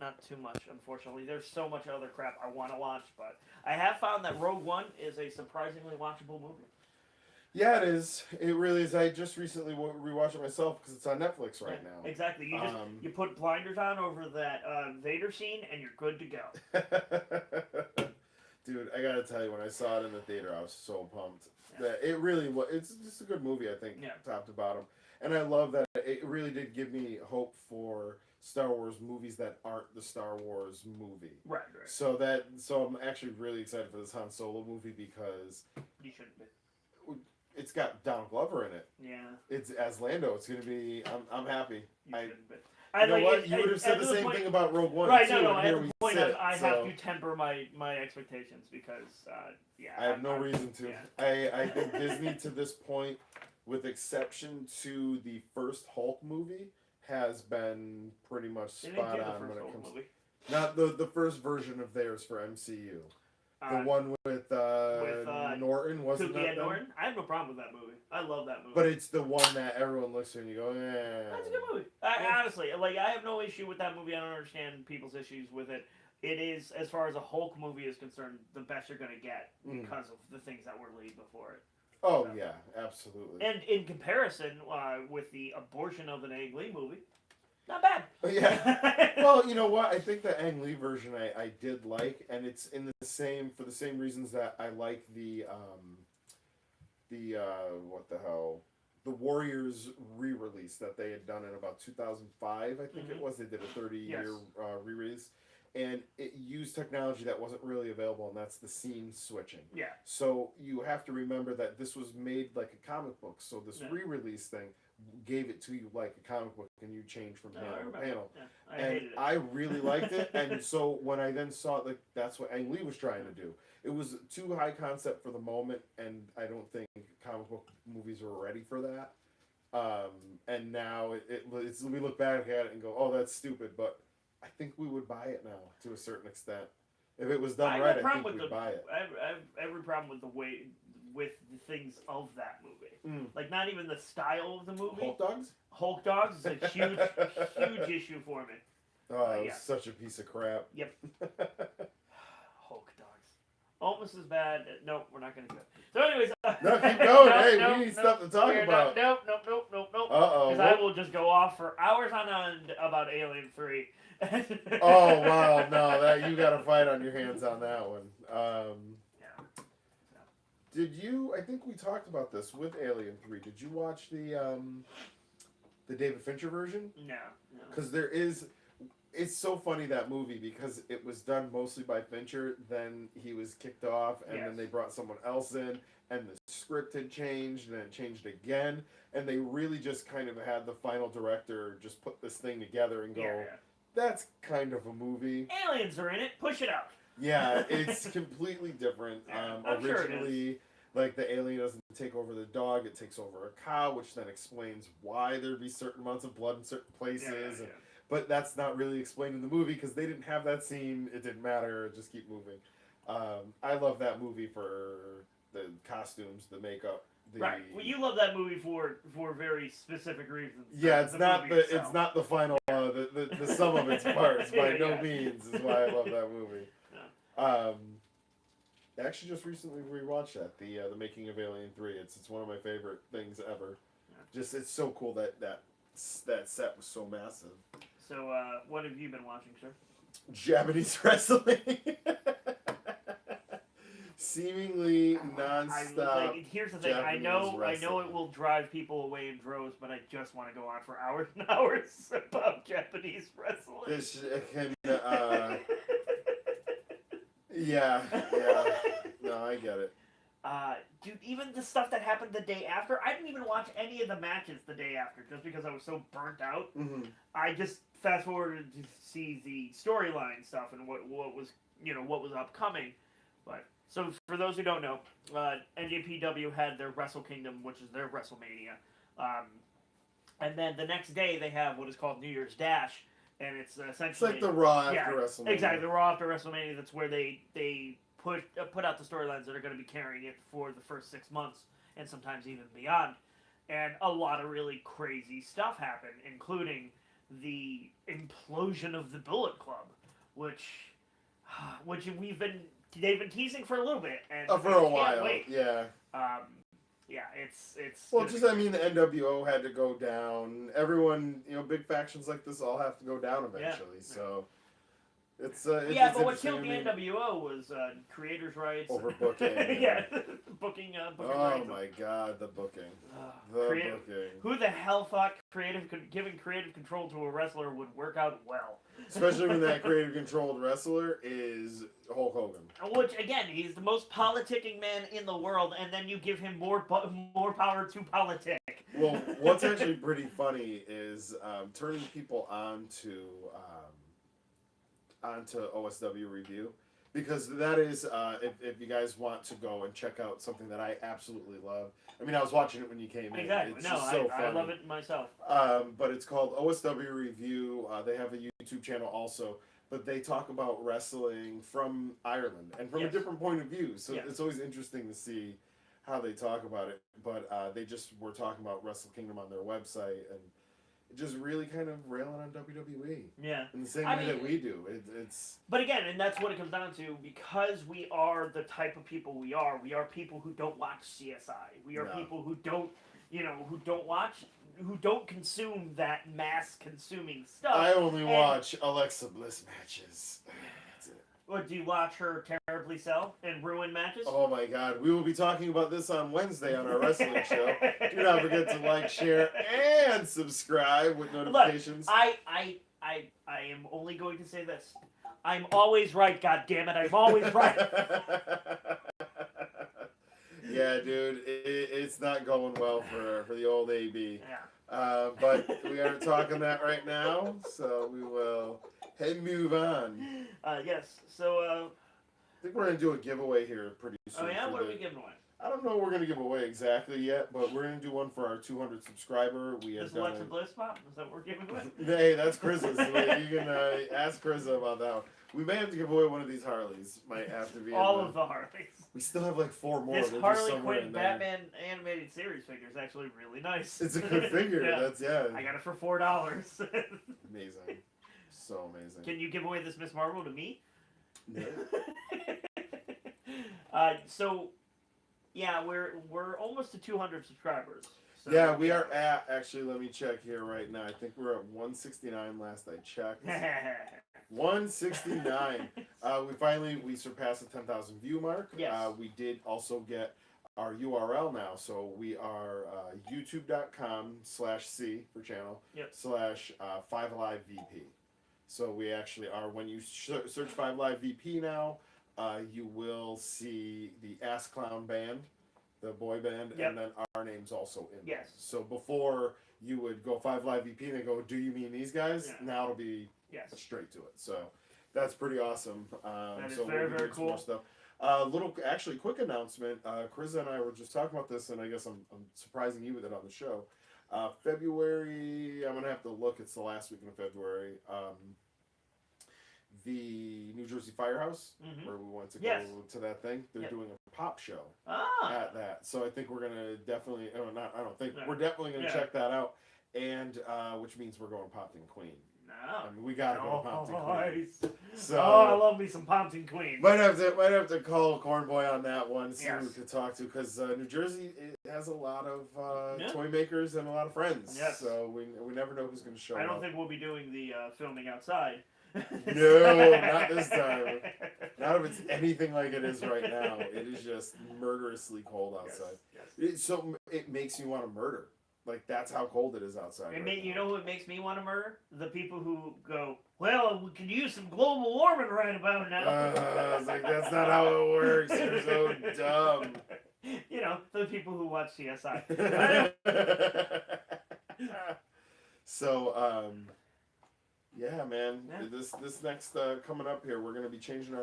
Not too much, unfortunately. There's so much other crap I want to watch, but I have found that Rogue One is a surprisingly watchable movie. Yeah, it is. It really is. I just recently rewatched it myself because it's on Netflix right Yeah, now. exactly. You put blinders on over that Vader scene, and you're good to go. Dude, I gotta tell you, when I saw it in the theater, I was so pumped. Yeah. That it really was. It's just a good movie, I think, Yeah. top to bottom. And I love that it really did give me hope for Star Wars movies that aren't the Star Wars movie. Right, right. So I'm actually really excited for this Han Solo movie because You shouldn't be. it's got Donald Glover in it. Yeah. It's as Lando. It's gonna be. I'm happy. You shouldn't be. You know what? You would have said the same thing about Rogue One, right? too. No. And At here the we point, sit, I have to temper my expectations because, yeah. I have no reason to. Yeah. I think Disney, to this point, with exception to the first Hulk movie, has been pretty much spot on when it comes. Not the first version of theirs for MCU. The one with Norton, wasn't Cookie that and Norton? I have no problem with that movie. I love that movie. But it's the one that everyone looks at and you go, eh. That's a good movie. Honestly, like, I have no issue with that movie. I don't understand people's issues with it. It is, as far as a Hulk movie is concerned, the best you're going to get because of the things that were laid before it. Oh, so, yeah, absolutely. And in comparison with the abortion of an Ang Lee movie, not bad. Yeah. Well, you know what? I think the Ang Lee version I did like, and it's in for the same reasons that I like the what the hell, the Warriors re-release that they had done in about 2005, I think it was. They did a 30-year re-release, and it used technology that wasn't really available, and that's the scene switching. Yeah. So you have to remember that this was made like a comic book, so this re-release thing gave it to you like a comic book, and you change from panel to panel. Yeah, I really liked it, and so when I then saw it, like, that's what Ang Lee was trying to do. It was too high concept for the moment, and I don't think comic book movies were ready for that. And now it's we look back at it and go, oh, that's stupid, but I think we would buy it now to a certain extent. If it was done right, I think we'd buy it. I have every problem with with the things of that movie. Like, not even the style of the movie. Hulk dogs? Hulk dogs is a huge, huge issue for me. Oh, it was such a piece of crap. Yep. Hulk dogs. Almost as bad. Nope, we're not going to do it. So anyways. No, keep going. We need stuff to talk about. Nope. Uh-oh. Because I will just go off for hours on end about Alien 3. Oh, wow. No, you got a fight on your hands on that one. Did you? I think we talked about this with Alien 3. Did you watch the David Fincher version? No. Because it's so funny, that movie, because it was done mostly by Fincher. Then he was kicked off, and then they brought someone else in, and the script had changed, and then it changed again, and they really just kind of had the final director just put this thing together and go, that's kind of a movie. Aliens are in it. Push it out. Yeah, it's completely different. Originally, sure, like, the alien doesn't take over the dog; it takes over a cow, which then explains why there'd be certain amounts of blood in certain places. But that's not really explained in the movie because they didn't have that scene. It didn't matter. Just keep moving. I love that movie for the costumes, the makeup. Right. Well, you love that movie for very specific reasons. Yeah, it's not the final the sum of its parts by no means is why I love that movie. I actually just recently rewatched that, the Making of Alien 3. It's one of my favorite things ever. Yeah. Just, it's so cool that set was so massive. So, what have you been watching, sir? Japanese wrestling. Seemingly non-stop. Here's the thing. Japanese I know it will drive people away in droves, but I just want to go on for hours and hours about Japanese wrestling. This can, yeah. No, I get it. Dude, even the stuff that happened the day after, I didn't even watch any of the matches the day after, just because I was so burnt out. Mm-hmm. I just fast forwarded to see the storyline stuff and what was upcoming. But so for those who don't know, NJPW had their Wrestle Kingdom, which is their WrestleMania, and then the next day they have what is called New Year's Dash, and it's essentially it's like the Raw after WrestleMania. Exactly, the Raw after WrestleMania. That's where they put out the storylines that are going to be carrying it for the first 6 months and sometimes even beyond. And a lot of really crazy stuff happened, including the implosion of the Bullet Club, which they've been teasing for a little bit, and For a can't while, wait. yeah. Yeah, it's Well, just I mean, the NWO had to go down. Everyone, big factions like this all have to go down eventually. Yeah. So it's yeah, it's but what killed interesting. the NWO was creators' rights, Overbooking. yeah, booking Oh rights. my God, the booking. Booking. Booking. Who the hell thought giving creative control to a wrestler would work out well? Especially when that creative controlled wrestler is Hulk Hogan. Which again, he's the most politicking man in the world, and then you give him more power to politic. Well, what's actually pretty funny is turning people onto OSW Review, because that is if you guys want to go and check out something that I absolutely love. I mean, I was watching it when you came in. Exactly. It's just so funny. I love it myself. But it's called OSW Review. They have a YouTube channel also, but they talk about wrestling from Ireland and from a different point of view. So it's always interesting to see how they talk about it. But they just were talking about Wrestle Kingdom on their website and just really kind of railing on WWE. Yeah. In the same way that we do. It's. But again, and that's what it comes down to, because we are the type of people we are people who don't watch CSI. We are people who don't, who don't consume that mass consuming stuff. I only watch Alexa Bliss matches. That's it. What, do you watch her terribly sell and ruin matches? Oh my God. We will be talking about this on Wednesday on our wrestling show. Do not forget to like, share, and subscribe with notifications. Look, I am only going to say this. I'm always right, goddammit. I'm always right. Yeah, dude. It's not going well for the old AB. Yeah. But we aren't talking that right now, so we will move on. Yes. So, I think we're going to do a giveaway here pretty soon. Oh, yeah? What are we giving away? I don't know what we're going to give away exactly yet, but we're going to do one for our 200 subscriber. This Alexa Bliss pop? Is that what we're giving away? Hey, that's Chris's. You can ask Chris about that one. We may have to give away one of these Harleys. Might have to be all of the Harleys. We still have like 4 more. This Harley Quinn Batman animated series figure is actually really nice. It's a good figure. Yeah. I got it for $4. Amazing. So amazing. Can you give away this Miss Marvel to me? No. So, yeah, we're almost to 200 subscribers. So yeah, we are at, actually, let me check here right now. I think we're at 169 last I checked. 169. We surpassed the 10,000 view mark. Yes. We did also get our URL now. So we are youtube.com/C for channel /5Alive VP. So we actually are, when you search 5Alive VP now, you will see the Ass Clown Band, the boy band, and then our name's also in there. So before you would go 5Alive VP and they go, do you mean these guys? Now it'll be straight to it. So that's pretty awesome. That is so very, very cool. More stuff. Quick announcement. Chris and I were just talking about this, and I guess I'm surprising you with it on the show. February, I'm going to have to look. It's the last week in February. The New Jersey Firehouse, where we went to go to that thing, they're doing a pop show at that. So I think we're going to definitely, we're definitely going to check that out. And, which means we're going Popped and Queen. No. I mean, we got to go Popped and Queen. So, I love me some Popped Queen. Might have to call Cornboy on that one, see who we could talk to, because New Jersey has a lot of toy makers and a lot of friends. Yes. So we never know who's going to show up. I don't think we'll be doing the filming outside. No, not this time. Not if it's anything like it is right now. It is just murderously cold outside. Yes. It makes you want to murder. Like, that's how cold it is outside. You know what makes me want to murder? The people who go, well, we could use some global warming right about now. I was like, that's not how it works. You're so dumb. You know, the people who watch CSI. So, yeah, man. Yeah. This next coming up here, we're going to be changing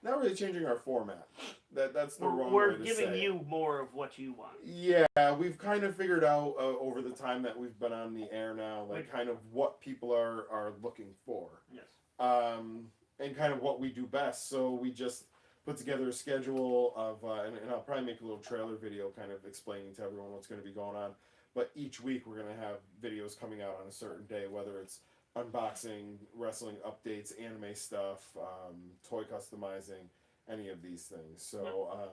not really changing our format. That's the wrong way to say it. We're giving you more of what you want. Yeah, we've kind of figured out over the time that we've been on the air now, like kind of what people are looking for. Yes. And kind of what we do best. So we just put together a schedule of, and I'll probably make a little trailer video kind of explaining to everyone what's going to be going on. But each week we're going to have videos coming out on a certain day, whether it's unboxing, wrestling updates, anime stuff, toy customizing, any of these things. So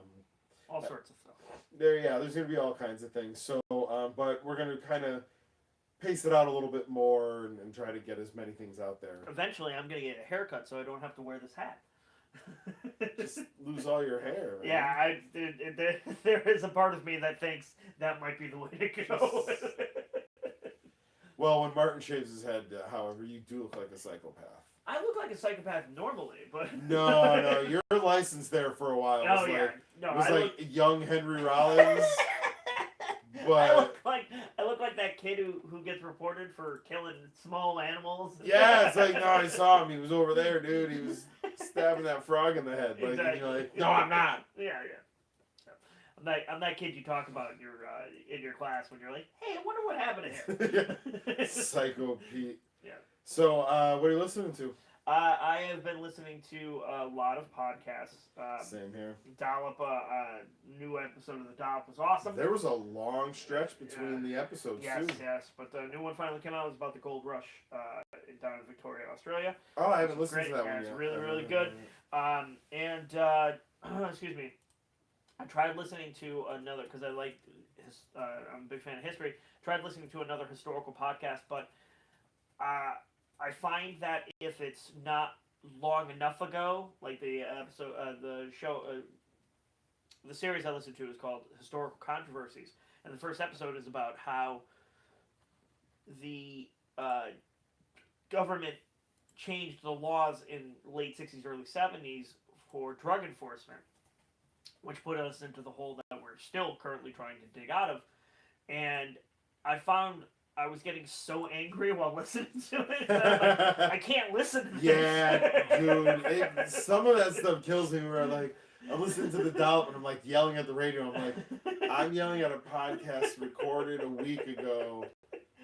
all sorts of stuff. there's going to be all kinds of things. So, but we're going to kind of pace it out a little bit more and try to get as many things out there. Eventually, I'm going to get a haircut so I don't have to wear this hat. Just lose all your hair, man. Yeah, there is a part of me that thinks that might be the way to go. Well, when Martin shaves his head, however, you do look like a psychopath. I look like a psychopath normally, but... No, your license there for a while was like young Henry Rollins. But I look like that kid who gets reported for killing small animals. Yeah, it's like, no, I saw him. He was over there, dude. He was stabbing that frog in the head. Like, Exactly. and you're like, no, I'm not. Yeah. I'm that kid you talk about in your class when you're like, hey, I wonder what happened here. Psycho Pete. Yeah. So, what are you listening to? I have been listening to a lot of podcasts. Same here. Dollop, new episode of the Dollop was awesome. There was a long stretch between the episodes, too. Yes, but the new one finally came out. It was about the gold rush down in Victoria, Australia. Oh, I haven't listened to that one yet. It's really, really good. Excuse me. I tried listening to another, because I'm a big fan of history, tried listening to another historical podcast, but I find that if it's not long enough ago, like the episode, the series I listened to is called Historical Controversies, and the first episode is about how the government changed the laws in late 60s, early 70s for drug enforcement, which put us into the hole that we're still currently trying to dig out of. And I found I was getting so angry while listening to it that I can't listen to this. Yeah, dude. Some of that stuff kills me where I'm listening to the Dollop and I'm like yelling at the radio. I'm like, I'm yelling at a podcast recorded a week ago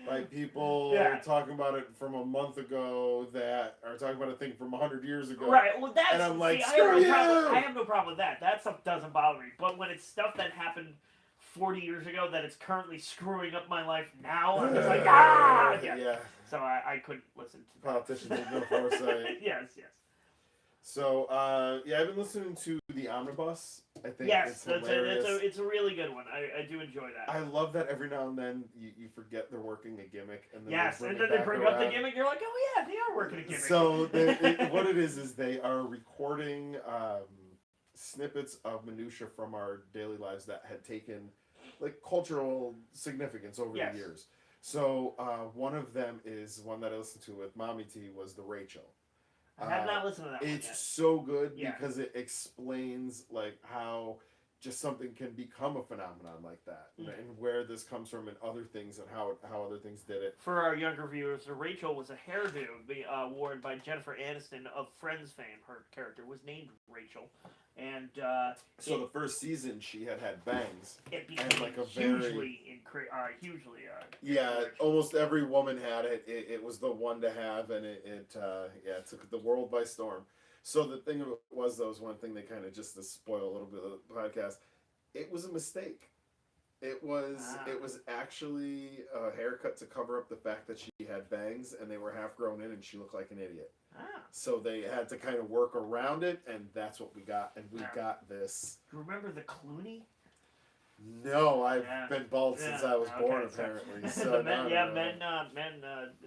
by people talking about it from a month ago that are talking about a thing from 100 years ago. Right. Well, that's... And I'm like, screw you! I have no problem with that. That stuff doesn't bother me. But when it's stuff that happened 40 years ago that it's currently screwing up my life now, I'm just like, ah! Yeah. So I couldn't listen to that. Politicians with no foresight. Yes. So, I've been listening to The Omnibus. I think it's hilarious. It's a really good one. I do enjoy that. I love that every now and then you forget they're working a gimmick. And then they bring up the gimmick, you're like, oh yeah, they are working a gimmick. So, what it is they are recording snippets of minutia from our daily lives that had taken cultural significance over the years. So, one of them is one that I listened to with BobbyT was the Rachel. I have not listened to that one yet. It's so good because it explains how just something can become a phenomenon like that, and where this comes from and other things and how other things did it. For our younger viewers, the Rachel was a hairdo worn by Jennifer Aniston of Friends fame. Her character was named Rachel. And so the first season she had bangs. It became hugely. Almost every woman had it. It was the one to have, and it took the world by storm. So the thing was, though, is one thing they kind of just to spoil a little bit of the podcast. It was a mistake. It was actually a haircut to cover up the fact that she had bangs and they were half grown in and she looked like an idiot. So they had to kind of work around it, and that's what we got. And we got this. Do you remember the Clooney? No, I've been bald since I was born, apparently. So men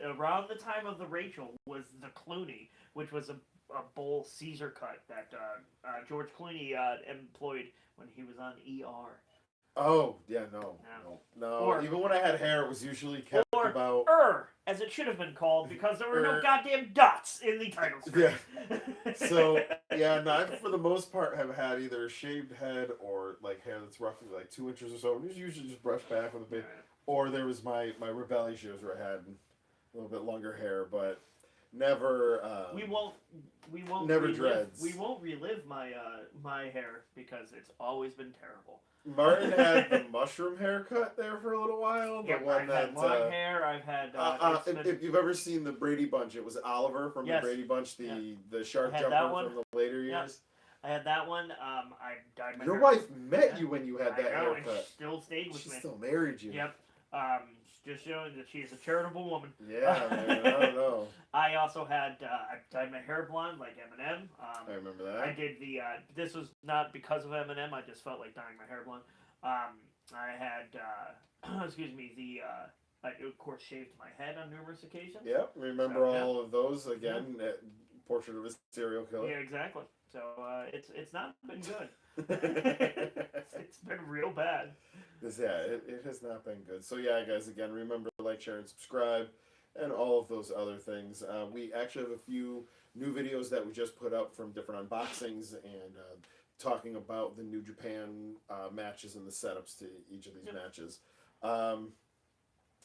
around the time of the Rachel was the Clooney, which was a bowl Caesar cut that George Clooney employed when he was on ER. Oh, yeah, no. Or, even when I had hair, it was usually kept about... as it should have been called, because there were no goddamn dots in the title screen. Yeah. So, I, for the most part, have had either a shaved head or, hair that's roughly, 2 inches or so. And it's usually just brushed back with a bit. Or there was my rebellious years where I had a little bit longer hair, but never... we won't never relive, dreads. We won't relive my hair, because it's always been terrible. Martin had the mushroom haircut there for a little while. Yeah, I've had long hair. I've had... if you've ever seen the Brady Bunch, it was Oliver from the Brady Bunch, the shark jumper from the later years. I had that one. I dyed my hair. Your wife met you when you had that haircut. haircut. And still stayed with me. She still married you. Yep. Just showing that she's a charitable woman. Yeah, man, I don't know. I also had I dyed my hair blonde like Eminem. I remember that. I did the. This was not because of Eminem. I just felt like dyeing my hair blonde. I had excuse me. I of course shaved my head on numerous occasions. Yep, remember all of those again. Portrait of a Serial Killer. Yeah, exactly. So it's not been good. It's been real bad. It has not been good. So yeah, guys, again, remember to like, share, and subscribe, and all of those other things. We actually have a few new videos that we just put up from different unboxings and talking about the New Japan matches and the setups to each of these matches.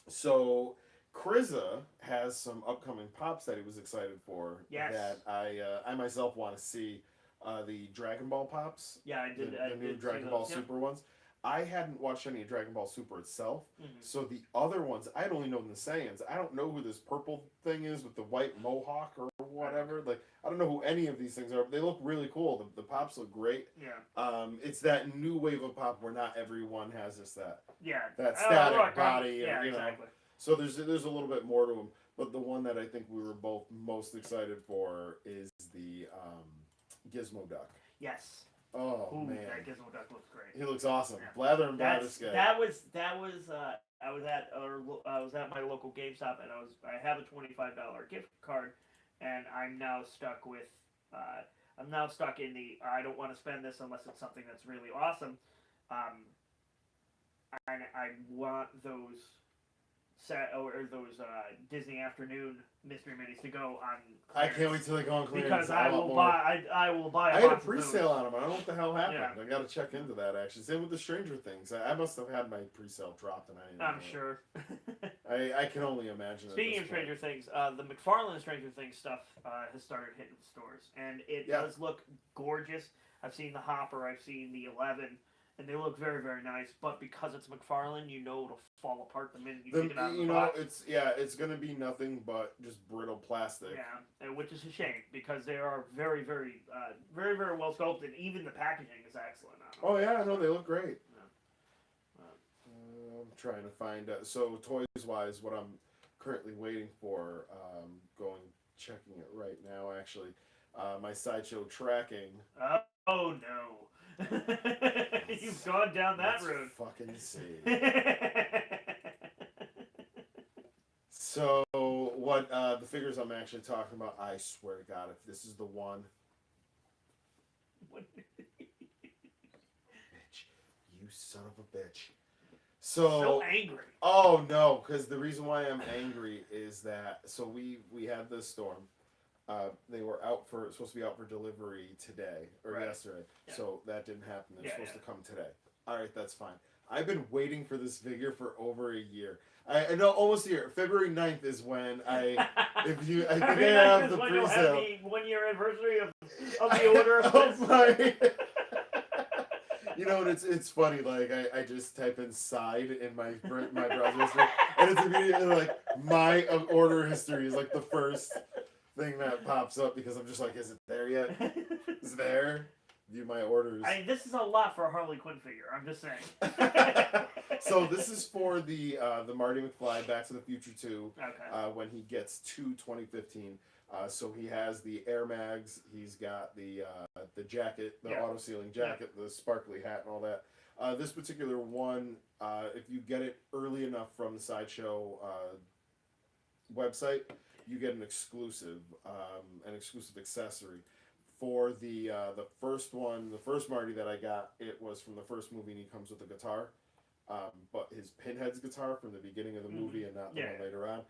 So Kriza has some upcoming pops that he was excited for. Yes. That I myself want to see. The Dragon Ball pops. Yeah, I did. The new Dragon Ball Super ones. I hadn't watched any of Dragon Ball Super itself, so the other ones I'd only known the Saiyans. I don't know who this purple thing is with the white mohawk or whatever. Like I don't know who any of these things are. They look really cool. The pops look great. Yeah. It's that new wave of pop where not everyone has just that that static body. Yeah, you know. exactly. So there's a little bit more to them, but the one that I think we were both most excited for is the Gizmo Duck. Yes. Oh man, that Gizmo Duck looks great. He looks awesome. Yeah. Blather and Blatherskite. That was. I was at my local GameStop and I have a $25 gift card, and I'm now stuck with. I'm now stuck in the. I don't want to spend this unless it's something that's really awesome. And I want those. Those Disney Afternoon mystery minis to go on clearance. I can't wait till they go on clearance. Because I will buy. I had a pre-sale on them. I don't know what the hell happened. Yeah. I got to check into that actually. Same with the Stranger Things. I must have had my pre-sale dropped, and I didn't I'm know sure. I can only imagine. Speaking of Stranger Things, the McFarlane Stranger Things stuff has started hitting stores, and it does look gorgeous. I've seen the Hopper. I've seen the 11. And they look very, very nice, but because it's McFarlane, you know it'll fall apart the minute you take it out of the box. It's gonna be nothing but just brittle plastic. Yeah, and which is a shame because they are very, very, very, very well sculpted. Even the packaging is excellent on them. Oh yeah, no, they look great. Yeah. I'm trying to find so toys wise, what I'm currently waiting for, checking it right now actually, my Sideshow tracking. Oh no. You've gone down that road. Fucking see. So what the figures I'm actually talking about, I swear to God, if this is the one. Bitch, you son of a bitch. So angry. Oh no, because the reason why I'm angry is that we had this storm. They were supposed to be out for delivery today or yesterday, so that didn't happen. They're supposed to come today. All right, that's fine. I've been waiting for this figure for over a year. I know, almost a year. February 9th is when I think I have the pre-sale. The 1 year anniversary of the order of my. You know, and it's funny. Like I just type in "side" in my browser history, and it's immediately like my order history is like the first thing that pops up because I'm just like, is it there yet? Is it there? View my orders. This is a lot for a Harley Quinn figure. I'm just saying. So this is for the Marty McFly Back to the Future 2. Okay. When he gets to 2015. So he has the Air Mags. He's got the jacket, the auto sealing jacket, the sparkly hat, and all that. This particular one, if you get it early enough from the Sideshow website, you get an exclusive accessory. For the first one, the first Marty that I got, it was from the first movie, and he comes with a guitar, but his Pinhead's guitar from the beginning of the movie, and not the one later on.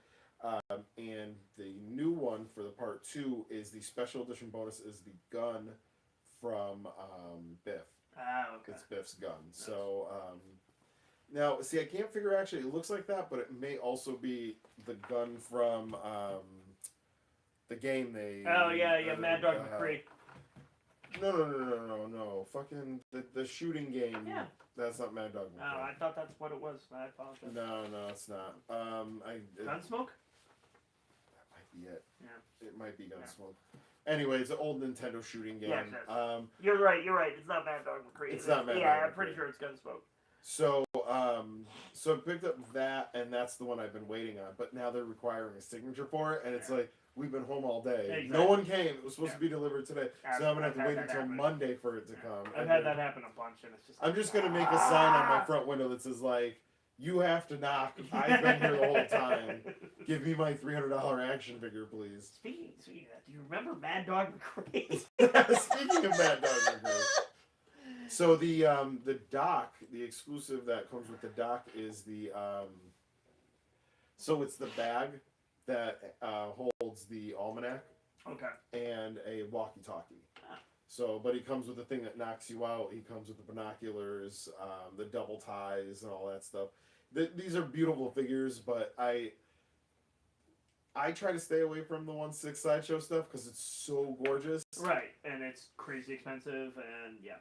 And the new one for the part 2 is the special edition bonus is the gun from Biff. Okay. It's Biff's gun. Nice. So now, see, I can't figure actually. It looks like that, but it may also be the gun from the game they. Oh yeah, Mad Dog McCree. No. Fucking the shooting game. Yeah. That's not Mad Dog McCree. Oh, I thought that's what it was. I apologize. No, it's not. Gunsmoke? That might be it. Yeah. It might be Gunsmoke. Anyway, it's an old Nintendo shooting game. Yes. You're right. It's not Mad Dog McCree. It's not Mad Dog Yeah, I'm McCree. pretty sure it's Gunsmoke. So, so I picked up that, and that's the one I've been waiting on. But now they're requiring a signature for it, and it's like we've been home all day. Exactly. No one came. It was supposed to be delivered today, so I'm gonna have to wait until Monday for it to come. I've had that happen a bunch, and it's just. I'm just gonna make a sign on my front window that says like, "You have to knock. I've been here the whole time. Give me my $300 action figure, please." Speaking of that, do you remember Mad Dog McCrae? Speaking of Mad Dog McCrae. So the dock, the exclusive that comes with the dock is the so it's the bag that holds the almanac Okay. and a walkie-talkie. Ah. So, but he comes with a thing that knocks you out. He comes with the binoculars, the double ties, and all that stuff. These are beautiful figures, but I try to stay away from the 1/6 Sideshow stuff because it's so gorgeous. Right, and it's crazy expensive, and yeah.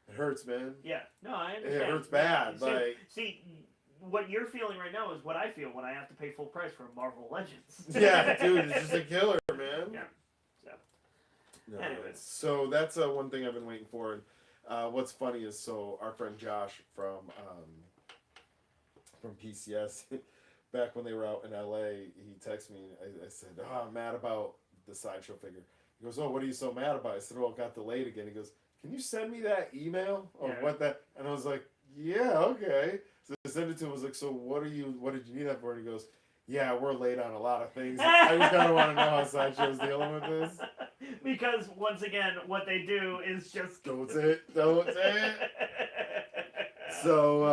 It hurts, man. Yeah, no, I understand. It hurts bad. See, what you're feeling right now is what I feel when I have to pay full price for Marvel Legends. Yeah, dude, it's just a killer, man. Yeah. So. No, Anyways. So that's one thing I've been waiting for. And what's funny is our friend Josh from PCS, back when they were out in LA, he texted me. I said, "Oh, I'm mad about the Sideshow figure." He goes, "Oh, what are you so mad about?" I said, "Well, it got delayed again." He goes, "Can you send me that email of what that?" And I was like, "Yeah, okay." So I sent it to him. I was like, "So what did you need that for?" And he goes, "Yeah, we're late on a lot of things. I just kind of want to know how Sideshow's dealing with this." Because once again, what they do is just Don't say it. So,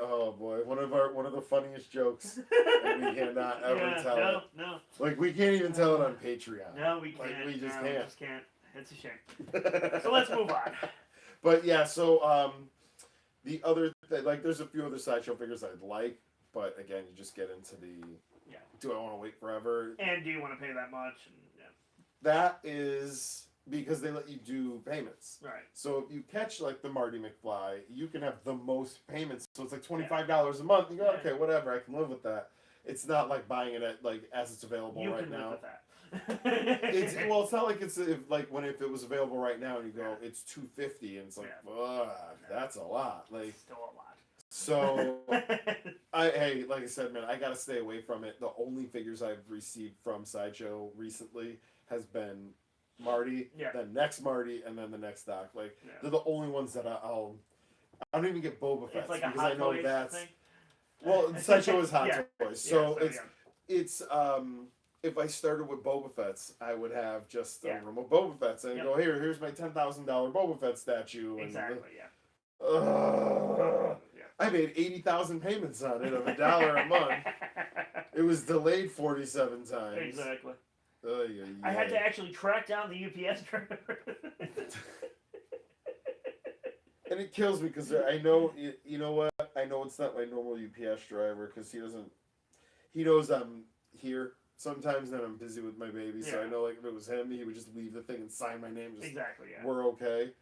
oh boy, one of the funniest jokes that we cannot ever tell. No. Like we can't even tell it on Patreon. No, we can't. Like, we just We can't. just can't. It's a shame. So let's move on. But yeah, so the other there's a few other Sideshow figures I'd like, but again, you just get into the do I want to wait forever? And do you want to pay that much? And, that is because they let you do payments. Right. So if you catch like the Marty McFly, you can have the most payments. So it's like $25 a month. You go, okay, whatever, I can live with that. It's not like buying it at as it's available you right can now. Live with that. It's not like it's if it was available right now and you go it's $250 and it's like that's a lot. Like still a lot. So like I said, man, I gotta stay away from it. The only figures I've received from Sideshow recently has been Marty, then next Marty, and then the next doc. Like they're the only ones that I don't even get Boba Fett like because I know Toys that's thing? Well, Sideshow is Hot Toys, so it's if I started with Boba Fett's, I would have just a room of Boba Fett's and go here's my $10,000 Boba Fett statue. Exactly. I made 80,000 payments on it of $1 a month. It was delayed 47 times. Exactly. I had to actually track down the UPS driver. And it kills me because I know, you know what? I know it's not my normal UPS driver because he knows I'm here sometimes and I'm busy with my baby. So I know like if it was him, he would just leave the thing and sign my name. Exactly, We're okay.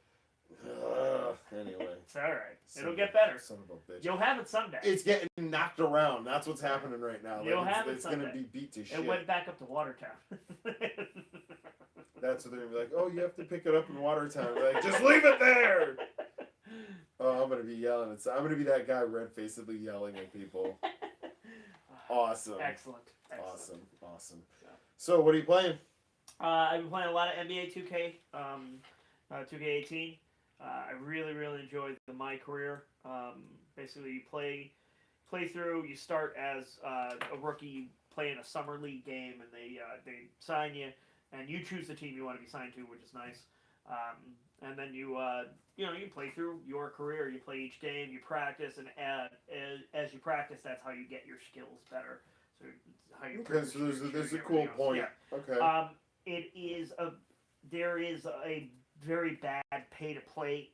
Anyway. It's alright. It'll get better. Son of a bitch. You'll have it someday. It's getting knocked around. That's what's happening right now. You'll have it it's someday. It's going to be beat to shit. It went back up to Watertown. That's what they're going to be like, oh, you have to pick it up in Watertown. Like, just leave it there! Oh, I'm going to be yelling. I'm going to be that guy red-facedly yelling at people. Awesome. Excellent. Awesome. So, what are you playing? I've been playing a lot of NBA 2K, 2K18. I really enjoyed My Career. Basically, you play through. You start as a rookie. You play in a summer league game, and they sign you, and you choose the team you want to be signed to, which is nice. And then you play through your career. You play each game. You practice, and as you practice, that's how you get your skills better. So how you. Okay, so there's a cool point. Yeah. Okay. There is a very bad pay-to-play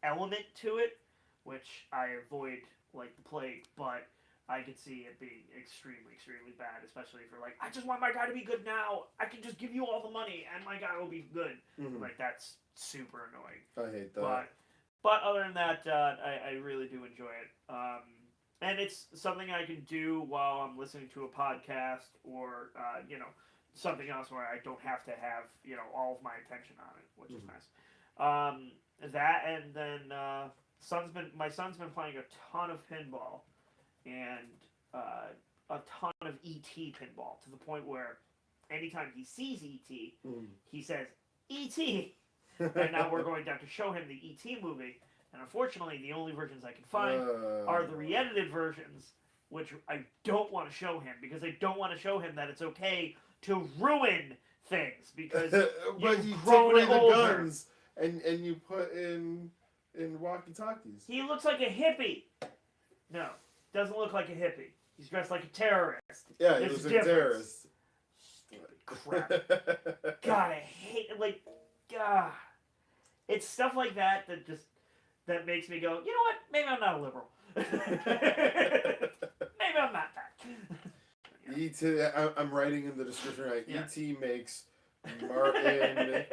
element to it, which I avoid like the plague, but I could see it being extremely bad, especially for like, I just want my guy to be good now. I can just give you all the money and my guy will be good. Mm-hmm. Like, that's super annoying. I hate that. But other than that, I really do enjoy it. And it's something I can do while I'm listening to a podcast or, something else where I don't have to have, all of my attention on it, which is nice. That, and then my son's been playing a ton of pinball, and a ton of ET pinball, to the point where anytime he sees ET, he says ET. And now we're going down to show him the ET movie, and unfortunately, the only versions I can find are the re-edited versions, which I don't want to show him, because I don't want to show him that it's okay to ruin things, because but you grown take away the older. guns and you put in walkie-talkies. He looks like a hippie. No, doesn't look like a hippie. He's dressed like a terrorist. Yeah, he There's looks like a difference. terrorist. Stupid crap. God, I hate it. Like, God. It's stuff like that that makes me go, you know what? Maybe I'm not a liberal. Maybe I'm not that. E.T. I'm writing in the description, right? Yeah. E.T. makes Martin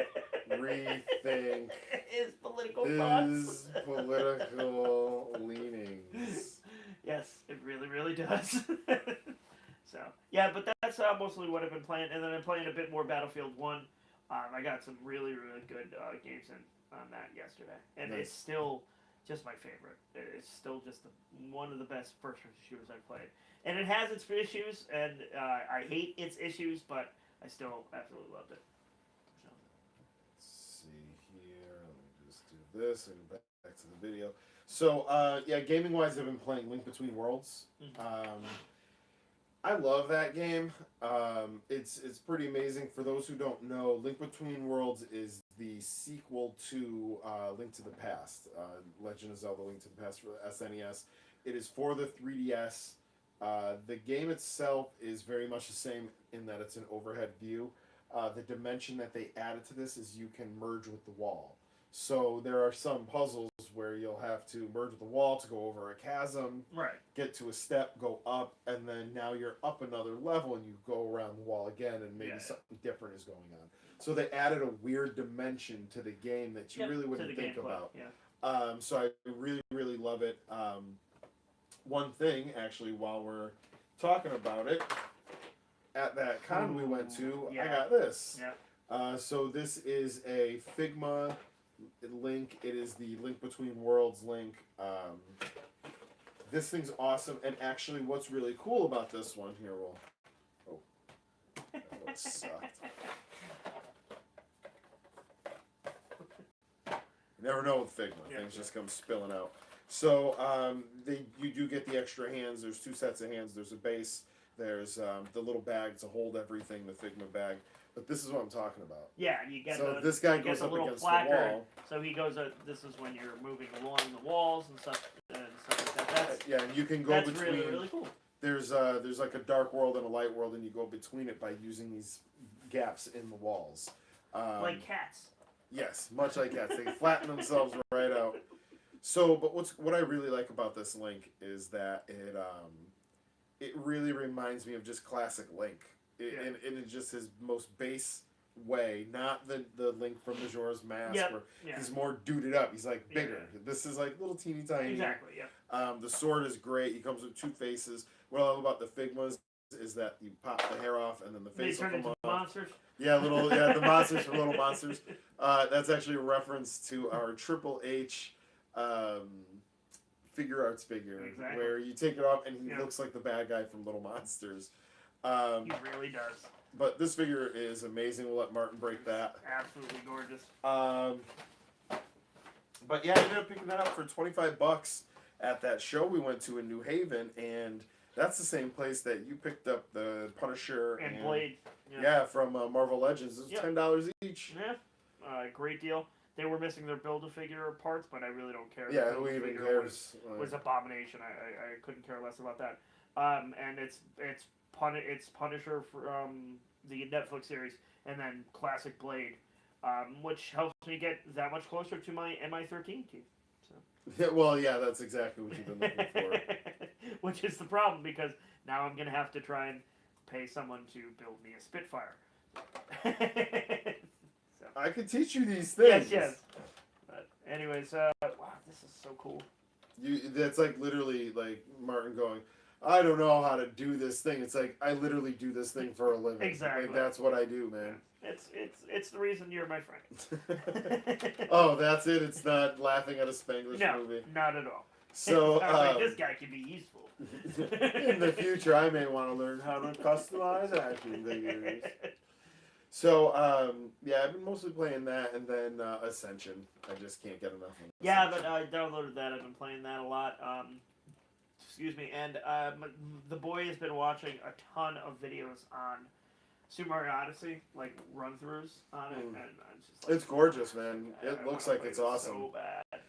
rethink his political his thoughts. political leanings. Yes, it really, really does. So, yeah, but that's mostly what I've been playing. And then I'm playing a bit more Battlefield 1. I got some really, really good games on that yesterday. And Nice. it's still just my favorite. It's still just one of the best first-person shooters I've played. And it has its issues, and I hate its issues, but I still absolutely loved it. So. Let's see here. Let me just do this and go back to the video. So, yeah, gaming-wise, I've been playing Link Between Worlds. I love that game. It's pretty amazing. For those who don't know, Link Between Worlds is the sequel to Link to the Past, Legend of Zelda: Link to the Past for the SNES. It is for the 3DS. The game itself is very much the same in that it's an overhead view. The dimension that they added to this is you can merge with the wall. So there are some puzzles where you'll have to merge with the wall to go over a chasm, Right. get to a step, go up, and then now you're up another level and you go around the wall again and maybe something different is going on. So they added a weird dimension to the game that you really wouldn't think about. Yeah. So I really, really love it. One thing, actually, while we're talking about it, at that con we went to, I got this. Yeah. So this is a Figma Link. It is the Link Between Worlds link. This thing's awesome, and actually what's really cool about this one here, that one sucked. You never know with Figma. Things just come spilling out. So you do get the extra hands. There's 2 sets of hands. There's a base. There's the little bag to hold everything, the Figma bag. But this is what I'm talking about. Yeah, and you get this guy you goes get up little against placard. the wall. So he goes. This is when you're moving along the walls and stuff like that. Yeah, and you can go That's between. really, really cool. There's like a dark world and a light world, and you go between it by using these gaps in the walls. Like cats. Yes, much like cats. They flatten themselves right out. So, but what I really like about this Link is that it really reminds me of just classic Link. And it's just his most base way, not the Link from Majora's Mask, where he's more duded up. He's like bigger. This is like little teeny tiny. Exactly. Yeah. The sword is great. He comes with 2 faces. What I love about the Figmas is that you pop the hair off and then the face will come off. Monsters. Yeah, the monsters are little monsters. That's actually a reference to our Triple H figure arts figure, where you take it off and he looks like the bad guy from Little Monsters. He really does. But this figure is amazing. We'll let Martin break that. Absolutely gorgeous. But yeah, I ended up picking that up for $25 at that show we went to in New Haven, and that's the same place that you picked up the Punisher and Blade. Yeah, from Marvel Legends. It was $10 each. Yeah, great deal. They were missing their Build-A-Figure parts, but I really don't care. Yeah, who even cares? Was Abomination. I couldn't care less about that. And it's Punisher from the Netflix series, and then classic Blade, which helps me get that much closer to my MI13 team. So. Yeah, well, yeah, that's exactly what you've been looking for. Which is the problem, because now I'm going to have to try and pay someone to build me a Spitfire. So. I could teach you these things. Yes. But anyways, wow, this is so cool. That's like literally like Martin going, I don't know how to do this thing. It's like, I literally do this thing for a living. Exactly. Like, that's what I do, man. Yeah. it's the reason you're my friend. Oh, that's it. It's not laughing at a Spanglish movie. No, not at all. So I was like, this guy could be useful. in the future, I may want to learn how to customize action figures. So yeah, I've been mostly playing that, and then Ascension. I just can't get enough of it. Yeah, but I downloaded that. I've been playing that a lot. Excuse me, and the boy has been watching a ton of videos on Super Mario Odyssey, like run-throughs on it, and it's just like, It's gorgeous, man. It I looks wanna like play it's this awesome. So bad.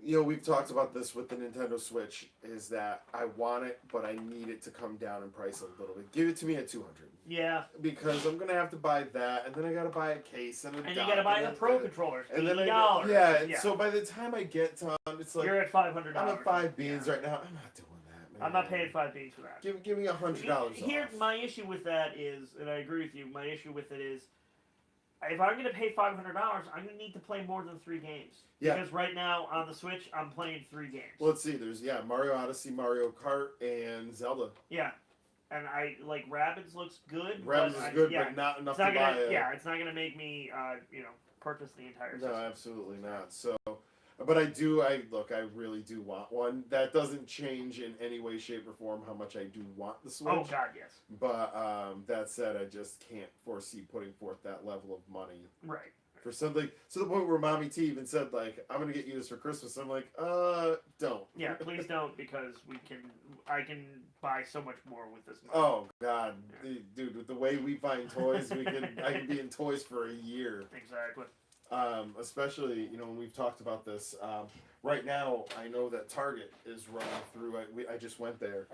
You know, we've talked about this with the Nintendo Switch, is that I want it, but I need it to come down in price a little bit. Give it to me at $200. Yeah. Because I'm going to have to buy that, and then I got to buy a case and a And dock, you gotta buy the and Pro Controller, and then $80. yeah, and so by the time I get to it's like, you're at $500. I'm at 5 beans right now. I'm not doing that, man. I'm not paying 5 beans for that. Give me $100 Here, off. my issue with that is, and I agree with you, my issue with it is, if I'm going to pay $500, I'm going to need to play more than 3 games. Yeah. Because right now, on the Switch, I'm playing 3 games. Well, let's see. There's, Mario Odyssey, Mario Kart, and Zelda. Yeah. And I, like, Rabbids looks good. Rabbids is good, but not enough to buy it. Yeah, it's not going to make me, purchase the entire system. No, absolutely not. So, but I really do want one. That doesn't change in any way, shape, or form how much I do want the Switch. Oh, God, yes. But that said, I just can't foresee putting forth that level of money. Right. For something, to the point where Mommy T even said, like, I'm going to get you this for Christmas. I'm like, don't. Yeah, please don't, because I can buy so much more with this money. Oh, God. Yeah. Dude, with the way we find toys, I can be in toys for a year. Exactly. Especially, when we've talked about this. Right now, I know that Target is running through, I just went there.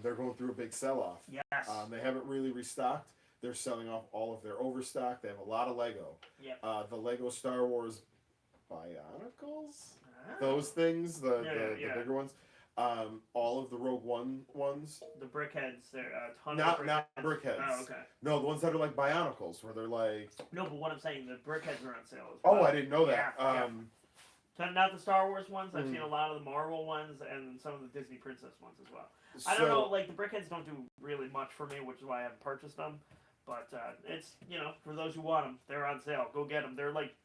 They're going through a big sell-off. Yes. They haven't really restocked. They're selling off all of their overstock. They have a lot of Lego. Yep. The Lego Star Wars Bionicles? Those things, the bigger ones. All of the Rogue One ones. The Brickheads, they're a ton not, of Brickheads. Not Brickheads. Oh, okay. No, the ones that are like Bionicles, where they're like... No, but what I'm saying, the Brickheads are on sale as well. Oh, I didn't know that. Yeah, not the Star Wars ones. I've seen a lot of the Marvel ones and some of the Disney Princess ones as well. I don't know, like, the Brickheads don't do really much for me, which is why I haven't purchased them. But it's, for those who want them, they're on sale. Go get them. They're like,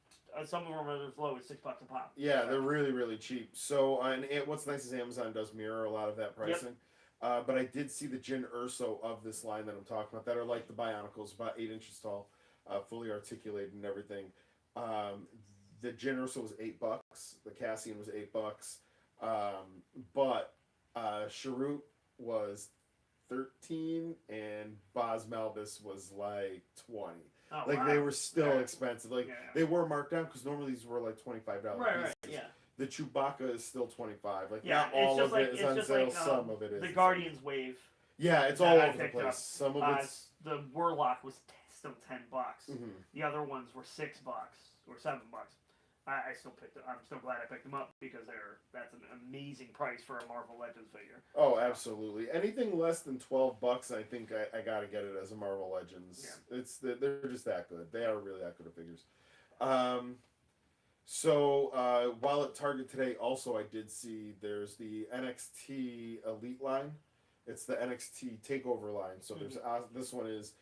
some of them are as low as $6 a pop. Yeah, they're really, really cheap. So, and what's nice is Amazon does mirror a lot of that pricing. Yep. But I did see the Jin Urso of this line that I'm talking about that are like the Bionicles, about 8 inches tall, fully articulated and everything. The Jin Urso was $8. The Cassian was $8. But Sharut was 13, and Baz Malbus was like 20. Oh, like, wow. they were still expensive. Like, they were marked down because normally these were like $25 Right, yeah. The Chewbacca is still $25. Like, not all of it is on sale. Some of it is. The Guardians Wave. Yeah, it's all over the place. Some of it's the Warlock was still $10. Mm-hmm. The other ones were $6 or $7. I still picked it. I'm still glad I picked them up because that's an amazing price for a Marvel Legends figure. Oh, absolutely. Anything less than $12, I think I gotta get it as a Marvel Legends. Yeah. They're just that good. They are really that good of figures. So while at Target today, also I did see there's the NXT Elite line. It's the NXT Takeover line. So there's this one is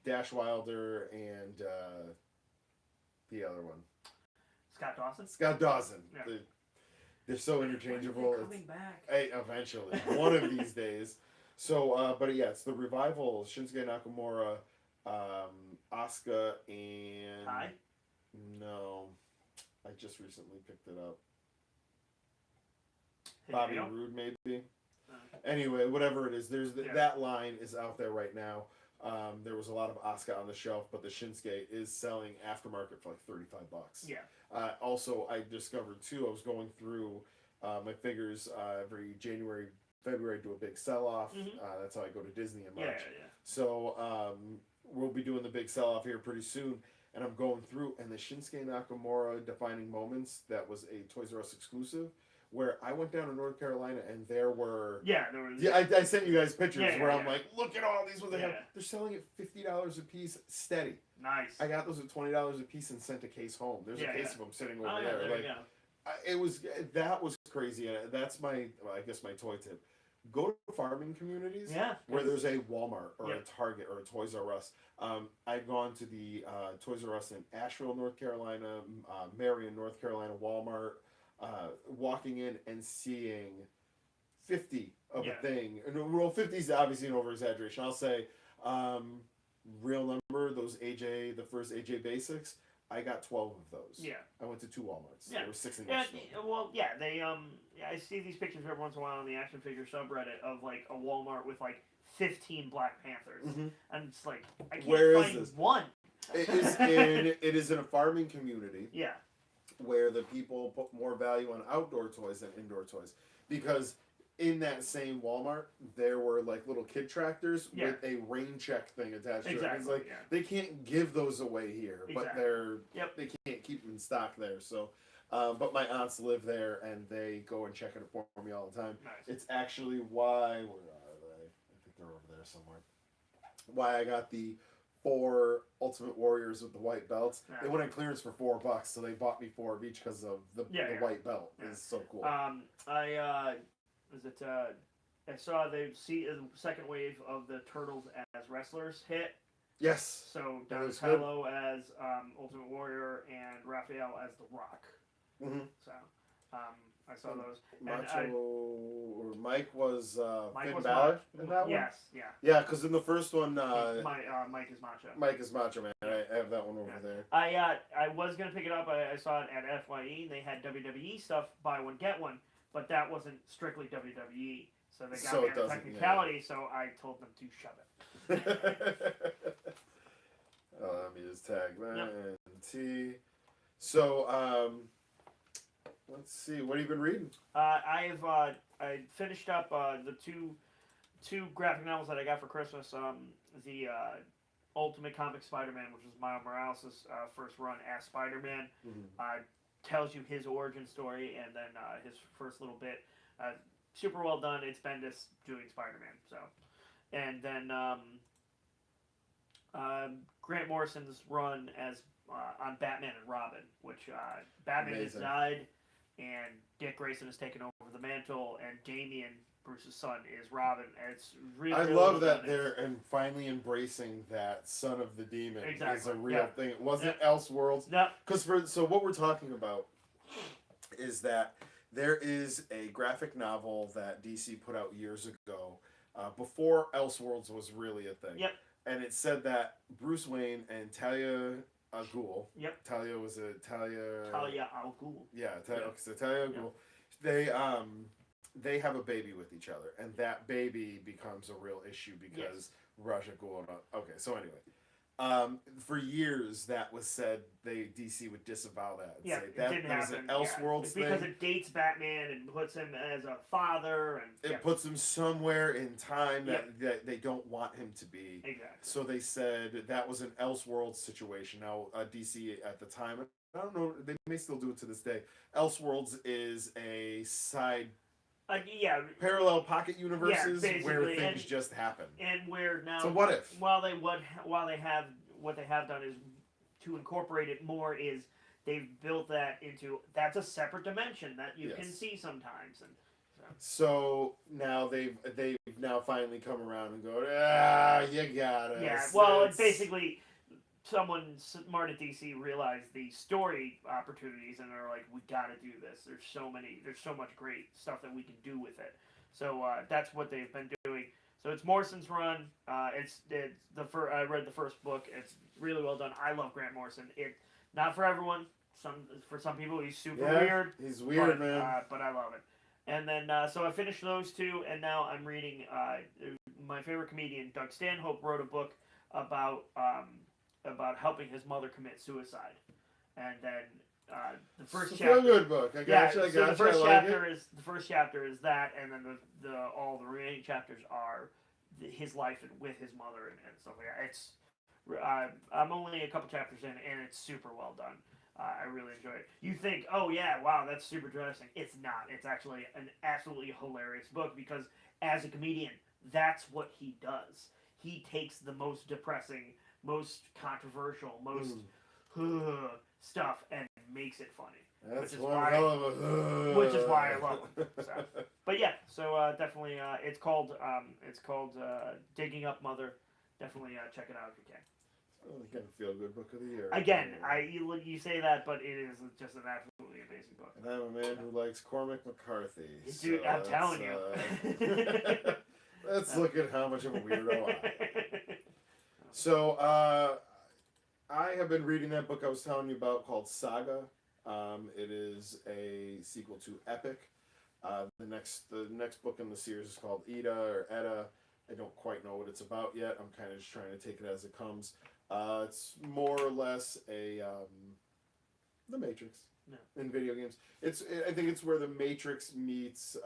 Dash Wilder and the other one. Scott Dawson. Yeah. They're so interchangeable. They're coming back. Hey, eventually, one of these days. So, but yeah, it's the Revival. Shinsuke Nakamura, Asuka, and Kai? No, I just recently picked it up. Hideo? Bobby Roode, maybe. Anyway, whatever it is, there's that line is out there right now. There was a lot of Asuka on the shelf, but the Shinsuke is selling aftermarket for like $35. Yeah. Also, I discovered too, I was going through my figures every January, February, do a big sell-off. That's how I go to Disney in March. Yeah. So we'll be doing the big sell-off here pretty soon. And I'm going through, and the Shinsuke Nakamura Defining Moments, that was a Toys R Us exclusive, where I went down to North Carolina and there were... Yeah, there was... Yeah, I sent you guys pictures where I'm like, look at all these ones they have. They're selling at $50 a piece steady. Nice. I got those at $20 a piece and sent a case home. There's a case of them sitting over there. There like, that was crazy. And that's my, I guess my toy tip. go to farming communities Yeah. where there's a Walmart or Yep. a Target or a Toys R Us. I've gone to the Toys R Us in Asheville, North Carolina, Marion, North Carolina, Walmart, walking in and seeing 50 of Yeah. a thing. And, well, 50 is obviously an over exaggeration. I'll say real number, the first AJ Basics. I got 12 of those. Yeah. I went to 2 Walmarts. Yeah. There were 6 in each Yeah, store. well, yeah, they yeah, I see these pictures every once in a while on the action figure subreddit of like a Walmart with like 15 Black Panthers, and it's like I can't Where is find this? one. It is in a farming community Yeah. where the people put more value on outdoor toys than indoor toys, because in that same Walmart there were like little kid tractors Yeah. with a rain check thing attached to it. Exactly. It's like Yeah. they can't give those away here, but Exactly. they can't keep them in stock there. So, but my aunts live there and they go and check it for me all the time. Nice. It's actually why, where are they? I think they're over there somewhere. Why I got the 4 Ultimate Warriors with the white belts. Yeah. They went on clearance for $4, so they bought me 4 of each because of the white belt. Yeah. It's so cool. I saw the second wave of the Turtles as wrestlers hit. Yes. So That was Donatello as Ultimate Warrior and Raphael as the Rock. Mm-hmm. So I saw those. Or Mike was Mike Finn was Balor in that one? Yes, yeah. Yeah, because in the first one, Mike is Macho. Mike is Macho Man. I have that one over there. I was gonna pick it up. I saw it at FYE. And they had WWE stuff, buy one get one, but that wasn't strictly WWE. So they got me on a technicality. So I told them to shove it. Let me just tag that and T. So let's see. What have you been reading? I finished up the two graphic novels that I got for Christmas. The Ultimate Comic Spider-Man, which was Miles Morales' first run as Spider-Man, tells you his origin story and then his first little bit. Super well done. It's Bendis doing Spider-Man. So, and then Grant Morrison's run as on Batman and Robin, which Batman has died, and Dick Grayson has taken over the mantle, and Damien, Bruce's son, is Robin. And it's really I really love well that done. they're finally embracing that Son of the Demon is a real Yeah. thing. It wasn't Yeah. Elseworlds. No. So what we're talking about is that there is a graphic novel that DC put out years ago, before Elseworlds was really a thing. Yep. And it said that Bruce Wayne and Talia al Ghul. Yep. Talia was a Talia. Talia al Ghul. Yeah. So Talia al Ghul. They have a baby with each other, and that baby becomes a real issue because Ra's al Ghul. Okay. So anyway. For years, that was said. DC would disavow that. And say It that didn't was happen. an Elseworlds It's thing. because it dates Batman and puts him as a father, and It puts him somewhere in time that they don't want him to be. Exactly. So they said that was an Elseworlds situation. Now, DC at the time, I don't know, they may still do it to this day. Elseworlds is a side parallel pocket universes where things just happen. And where now, so what if? What they have done is to incorporate it more is they've built that into that's a separate dimension that you can see sometimes, and so now they've now finally come around and go, you got it. Yeah, well, it's basically someone smart at DC realized the story opportunities and they're like, we got to do this. There's so much great stuff that we can do with it. So that's what they've been doing. So it's Morrison's run. It's I read the first book. It's really well done. I love Grant Morrison. Not for everyone. For some people, he's super weird. He's weird, man. But I love it. And then so I finished those two, and now I'm reading my favorite comedian, Doug Stanhope, wrote a book about helping his mother commit suicide, and then the first chapter. It's a good book. I got you. The first chapter is that, and then all the remaining chapters are his life with his mother and stuff like that. It's I'm only a couple chapters in, and it's super well done. I really enjoy it. You think, oh yeah, wow, that's super depressing. It's not. It's actually an absolutely hilarious book because as a comedian, that's what he does. He takes the most depressing, most controversial, most stuff and makes it funny. That's which is one why, hell of a. which is why I love them. So. But yeah, so definitely, it's called Digging Up Mother. Definitely check it out if you can. Really kind of feel good book of the year. Again, you say that, but it is just an absolutely amazing book. And I'm a man who likes Cormac McCarthy. Dude, so I'm telling you. Let's look at how much of a weirdo I am. So, I have been reading that book I was telling you about called Saga. It is a sequel to Epic. The next book in the series is called Edda. I don't quite know what it's about yet. I'm kind of just trying to take it as it comes. It's more or less a The Matrix in video games. I think it's where The Matrix meets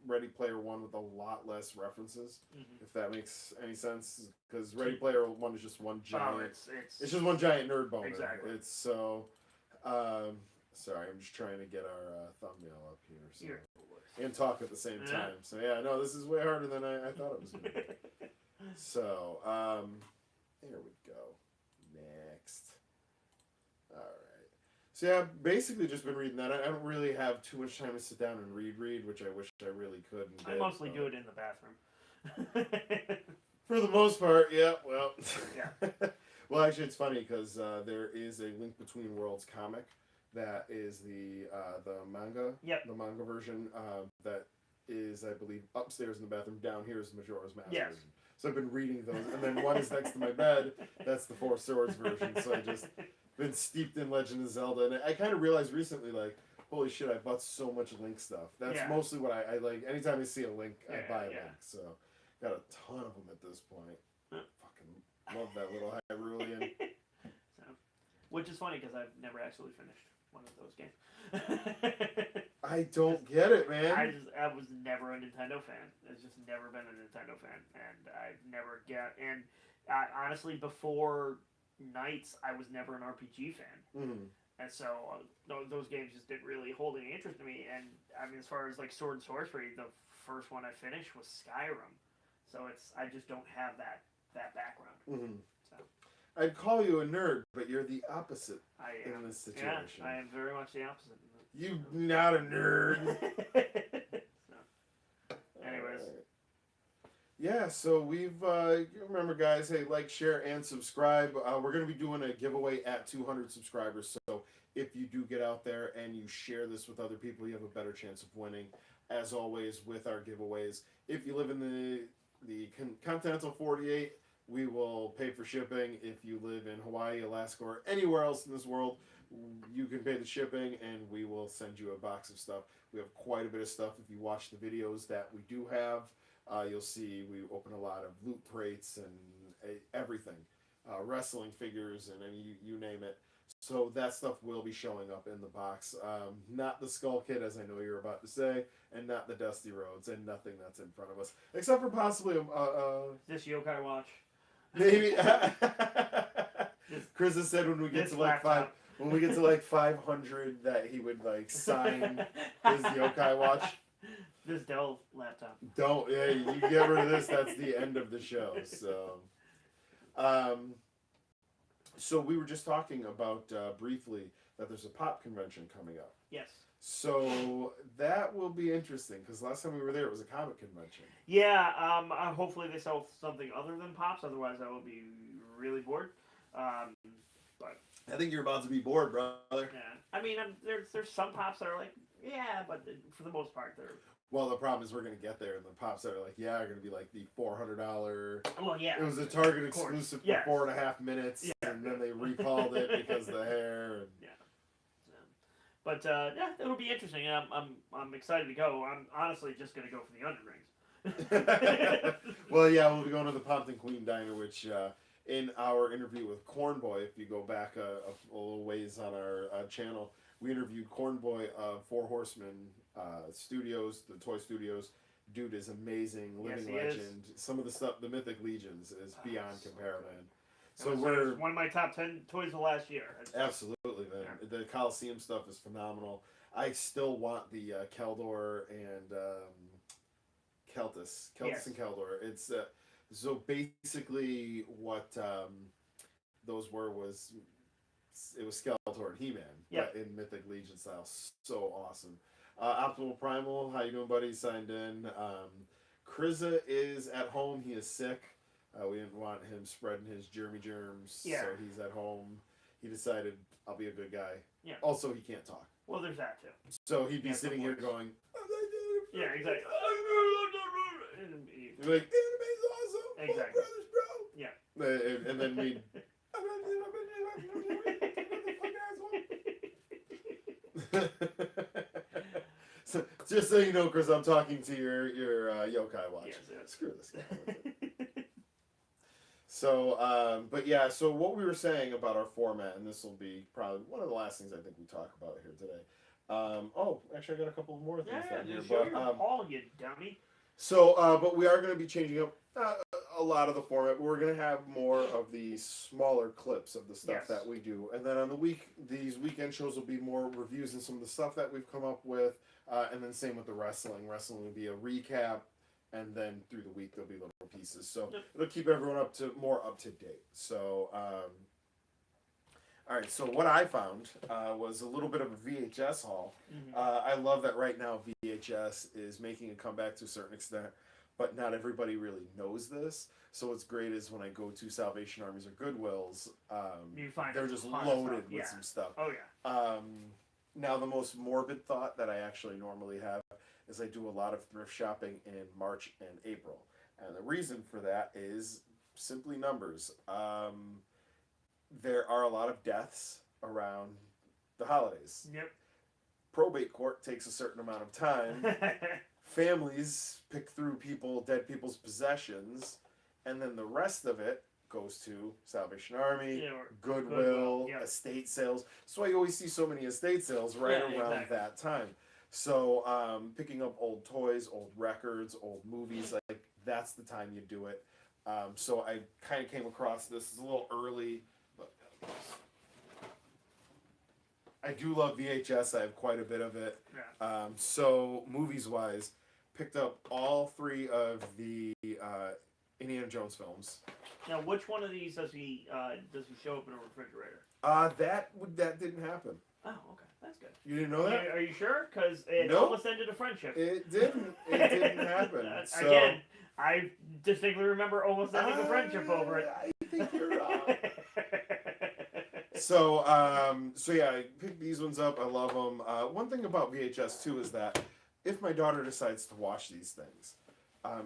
Ready Player One with a lot less references, if that makes any sense. Because Ready Player One is just one giant. It's just one giant nerd boner. Exactly. It's so. Sorry, I'm just trying to get our thumbnail up here. So. And talk at the same time. So yeah, no, this is way harder than I thought it was going to be. So, there we go. Next. All right. So yeah, basically just been reading that. I don't really have too much time to sit down and read, which I wish I really could. I mostly do it in the bathroom. For the most part, yeah. Well, yeah. Well, actually, it's funny because there is a Link Between Worlds comic that is the manga. Yep. The manga version that is, I believe, upstairs in the bathroom. Down here is Majora's Mask Yes. version. So I've been reading those, and then one is next to my bed. That's the Four Swords version. So I just been steeped in Legend of Zelda, and I kind of realized recently, like, holy shit, I bought so much Link stuff. That's mostly what I like. Anytime I see a Link, I buy a Link. So got a ton of them at this point. Fucking love that little Hyrulean. So, which is funny because I've never actually finished one of those games. I don't get it, man. I was never a Nintendo fan. I've just never been a Nintendo fan, and I've never honestly, before Knights, I was never an RPG fan, and so those games just didn't really hold any interest in me. And I mean, as far as like Sword and Sorcery, the first one I finished was Skyrim, so I just don't have that background. So I'd call you a nerd, but you're the opposite in this situation. Yeah, I am very much the opposite. You not a nerd. So, anyways. Yeah, so we've, remember guys, hey, like, share, and subscribe. We're going to be doing a giveaway at 200 subscribers, so if you do get out there and you share this with other people, you have a better chance of winning. As always, with our giveaways, if you live in the continental 48, we will pay for shipping. If you live in Hawaii, Alaska, or anywhere else in this world, you can pay the shipping, and we will send you a box of stuff. We have quite a bit of stuff. If you watch the videos that we do have, you'll see we open a lot of loot crates and everything, wrestling figures, and you name it. So that stuff will be showing up in the box. Not the Skull Kid, as I know you're about to say, and not the Dusty Roads, and nothing that's in front of us, except for possibly this yokai watch. Maybe. Chris has said when we get to like laptop. when we get to like 500 that he would like sign his yokai watch. This Dell laptop. Don't, yeah, you get rid of this, that's the end of the show. So we were just talking about briefly that there's a pop convention coming up. Yes. So that will be interesting because last time we were there, it was a comic convention. Yeah. Hopefully they sell something other than pops. Otherwise, I will be really bored. But I think you're about to be bored, brother. Yeah. I mean, there's some pops that are like, yeah, but for the most part, they're. Well, the problem is we're going to get there, and the pops that are like, yeah, are going to be like the $400. Well, yeah. It was a Target exclusive for 4.5 minutes, and then they recalled it because of the hair. And... Yeah. But yeah, it'll be interesting. I'm excited to go. I'm honestly just going to go for the underrings. Well, yeah, we'll be going to the Pompton Queen Diner, which in our interview with Corn Boy, if you go back a little ways on our channel, we interviewed Corn Boy of Four Horsemen Studios, the toy studios. Dude is amazing, living legend. Some of the stuff, the Mythic Legions, is beyond compare, man. So we're one of my top 10 toys of last year. Absolutely, man. Yeah. The Coliseum stuff is phenomenal. I still want the Keldor and Keltis and Keldor. It's so basically what those were was it was Skeletor and He-Man, Yep. but in Mythic Legion style. So awesome. Optimal Primal, how you doing, buddy? Signed in. Kriza is at home. He is sick. We didn't want him spreading his germy germs, Yeah. so he's at home. He decided, I'll be a good guy. Yeah. Also, he can't talk. Well, there's that too. So he'd be Yeah, sitting here going, Yeah, exactly. You're like, anime's awesome. Exactly. Brothers, bro. Yeah. And then we'd. So, just so you know, Chris, I'm talking to your yokai watch. Yes, yes. Screw this guy. So, but yeah, so what we were saying about our format, and this will be probably one of the last things I think we talk about here today. Oh, actually, I got a couple more things down here. Just show But, your haul, you dummy. so, but we are going to be changing up a lot of the format. We're going to have more of the smaller clips of the stuff Yes. that we do. And then on these weekend shows will be more reviews and some of the stuff that we've come up with. And then same with the wrestling. Wrestling will be a recap. And then through the week, there'll be little pieces. So it'll keep everyone more up to date. So, all right. So what I found was a little bit of a VHS haul. Mm-hmm. I love that right now VHS is making a comeback to a certain extent, but not everybody really knows this. So what's great is when I go to Salvation Armies or Goodwills, You find they're a just ton of loaded stuff. with Yeah. some stuff. Oh yeah. Now the most morbid thought that I actually normally have is I do a lot of thrift shopping in March and April. And the reason for that is simply numbers. There are a lot of deaths around the holidays. Yep. Probate court takes a certain amount of time. Families pick through dead people's possessions, and then the rest of it goes to Salvation Army, Yeah, or Goodwill, yeah. estate sales. That's why you always see so many estate sales right Yeah, around exactly. that time. So picking up old toys, old records, old movies, like that's the time you do it. So I kind of came across this. It's a little early, but I do love VHS. I have quite a bit of it. Yeah. So movies-wise, picked up all 3 of the Indiana Jones films. Now, which one of these does he show up in a refrigerator? That didn't happen. Oh, okay, that's good. You didn't know that? Are you sure? Because it Nope. almost ended a friendship. It didn't. It didn't happen. So, Again, I distinctly remember almost ending a friendship over it. I think you're wrong. So yeah, I picked these ones up. I love them. One thing about VHS too is that if my daughter decides to watch these things,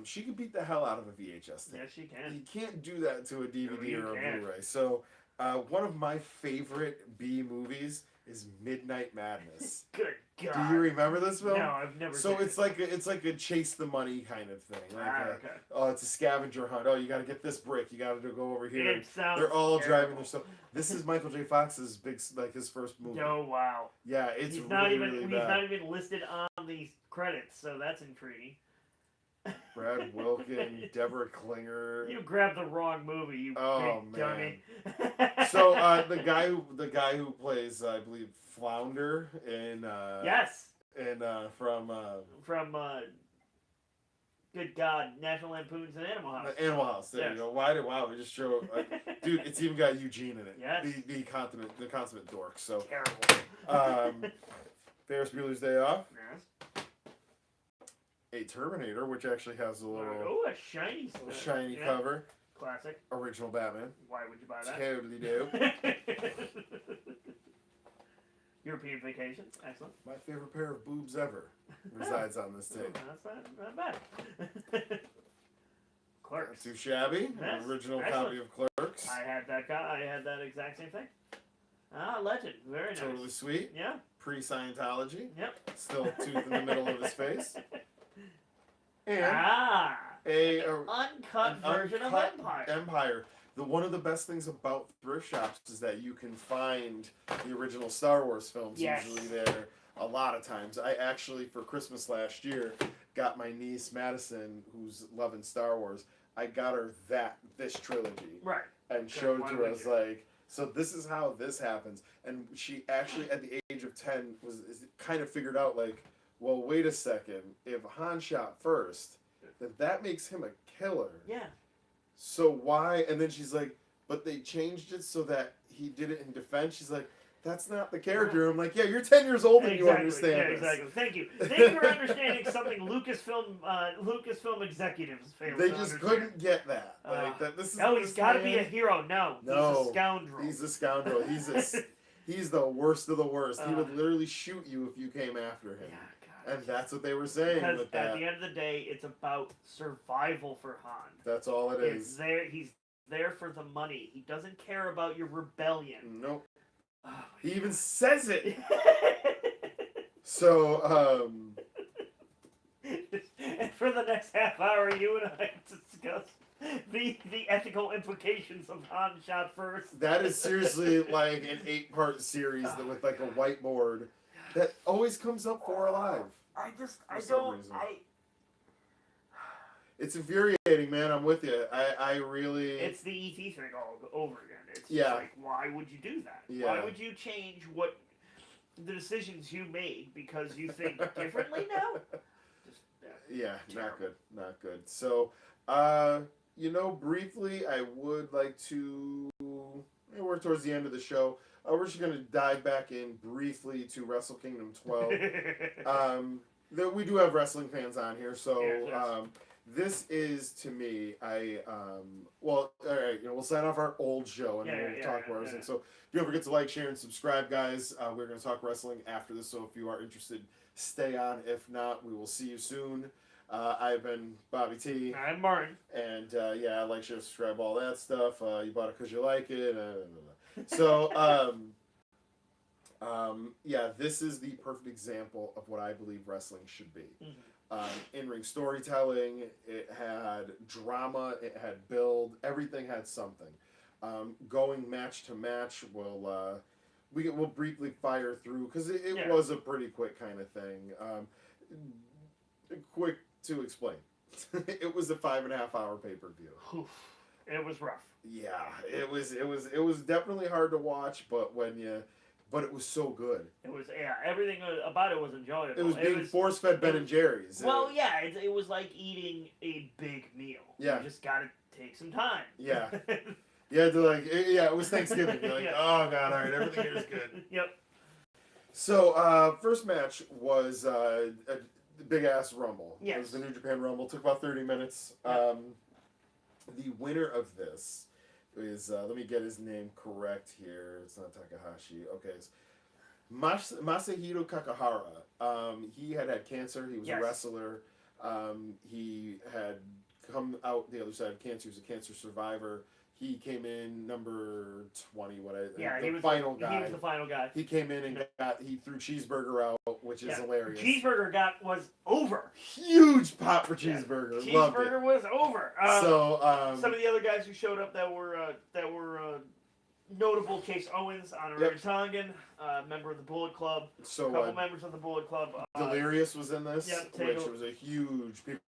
she can beat the hell out of a VHS thing. Yes, she can. You can't do that to a DVD you or a can't. Blu-ray. So one of my favorite B movies is Midnight Madness. Good God. Do you remember this film? No, I've never So seen it's like a chase the money kind of thing. Like okay. oh, it's a scavenger hunt. Oh, you got to get this brick. You got to go over here. It sounds They're all terrible. driving their stuff. This is Michael J. Fox's his first movie. Oh, wow. Yeah, it's He's really, not even really he's bad. not even listed on these credits, so that's intriguing. Brad Wilkin, Deborah Klinger. You grabbed the wrong movie, you Oh, big dummy. So the guy who plays I believe Flounder in yes, and from from good God, National Lampoon's and Animal House. the Animal House. There Yes. you go. Wow, we just show dude. It's even got Eugene in it. Yes. The consummate dork. So Terrible. Ferris Bueller's Day Off. Yes. A Terminator, which actually has a little Oh, a shiny shiny yeah. cover. Classic. Original Batman. Why would you buy that? Totally do. European Vacation. Excellent. My favorite pair of boobs ever resides on this tape. That's not bad. Clerks. Not too shabby. Yes, Original excellent. copy of Clerks. I had that exact same thing. Ah, Legend. Very nice. Totally sweet. Yeah. Pre-Scientology. Yep. Still tooth in the middle of his face. And an uncut version of Empire. Empire. One of the best things about thrift shops is that you can find the original Star Wars films Yes. usually there a lot of times. I actually, for Christmas last year, got my niece Madison, who's loving Star Wars, I got her this trilogy. Right. And showed it to her. I was like, so this is how this happens. And she actually, at the age of 10, kind of figured out, like, well, wait a second. If Han shot first, then that makes him a killer. Yeah. So why? And then she's like, but they changed it so that he did it in defense. She's like, that's not the character. I'm like, yeah, you're 10 years old and you understand this. Exactly. Thank you. Thank you for understanding something Lucasfilm executives failed They to just understand. Couldn't get that. Like that. This is he's got to be a hero. No, he's a scoundrel. He's a scoundrel. He's the worst of the worst. He would literally shoot you if you came after him. Yeah, God. And that's what they were saying with that. At the end of the day, it's about survival for Han. That's all it is. He's there for the money. He doesn't care about your rebellion. Nope. Oh, he even says it. So, and for the next half hour, you and I discuss the ethical implications of Han shot first. That is seriously like an 8-part series with like a whiteboard that always comes up 4Alive. It's infuriating, man. I'm with you. I really. It's the ET thing all over again. It's just like, why would you do that? Yeah. Why would you change the decisions you made because you think differently now? Not good. So, briefly, I would like to. We're towards the end of the show. We're just going to dive back in briefly to Wrestle Kingdom 12. We do have wrestling fans on here, so this is, to me, all right, we'll sign off our old show and we'll talk about wrestling. So don't forget to like, share, and subscribe, guys. We're going to talk wrestling after this, so if you are interested, stay on. If not, we will see you soon. I've been BobbyT. I'm Martin. And, like, share, subscribe, all that stuff. You bought it because you like it. So, this is the perfect example of what I believe wrestling should be. Mm-hmm. In-ring storytelling, it had drama, it had build, everything had something. Going match to match, we'll briefly fire through, because it was a pretty quick kind of thing. Quick to explain. It was a 5.5-hour pay-per-view. It was rough. Yeah, it was definitely hard to watch, but it was so good. It was, everything about it was enjoyable. It was being force-fed Ben and Jerry's. Well, it was like eating a big meal. Yeah. You just gotta take some time. Yeah. It was Thanksgiving. You're like, oh, God, all right, everything here is good. Yep. So, first match was a big-ass Rumble. Yes. It was the New Japan Rumble. It took about 30 minutes. Yep. The winner of this is, let me get his name correct here. It's not Takahashi. Okay, it's Masahiro Kakahara. He had cancer. He was a wrestler. He had come out the other side of cancer. He was a cancer survivor. He came in number 20. He was the final guy. He was the final guy. He came in and he threw Cheeseburger out, which is hilarious. Cheeseburger was over. Huge pop for Cheeseburger. Yeah. Cheeseburger was over. Some of the other guys who showed up that were notable: Chase Owens, Honorary Tongan, member of the Bullet Club. So a couple members of the Bullet Club. Delirious was in this, which was a huge. People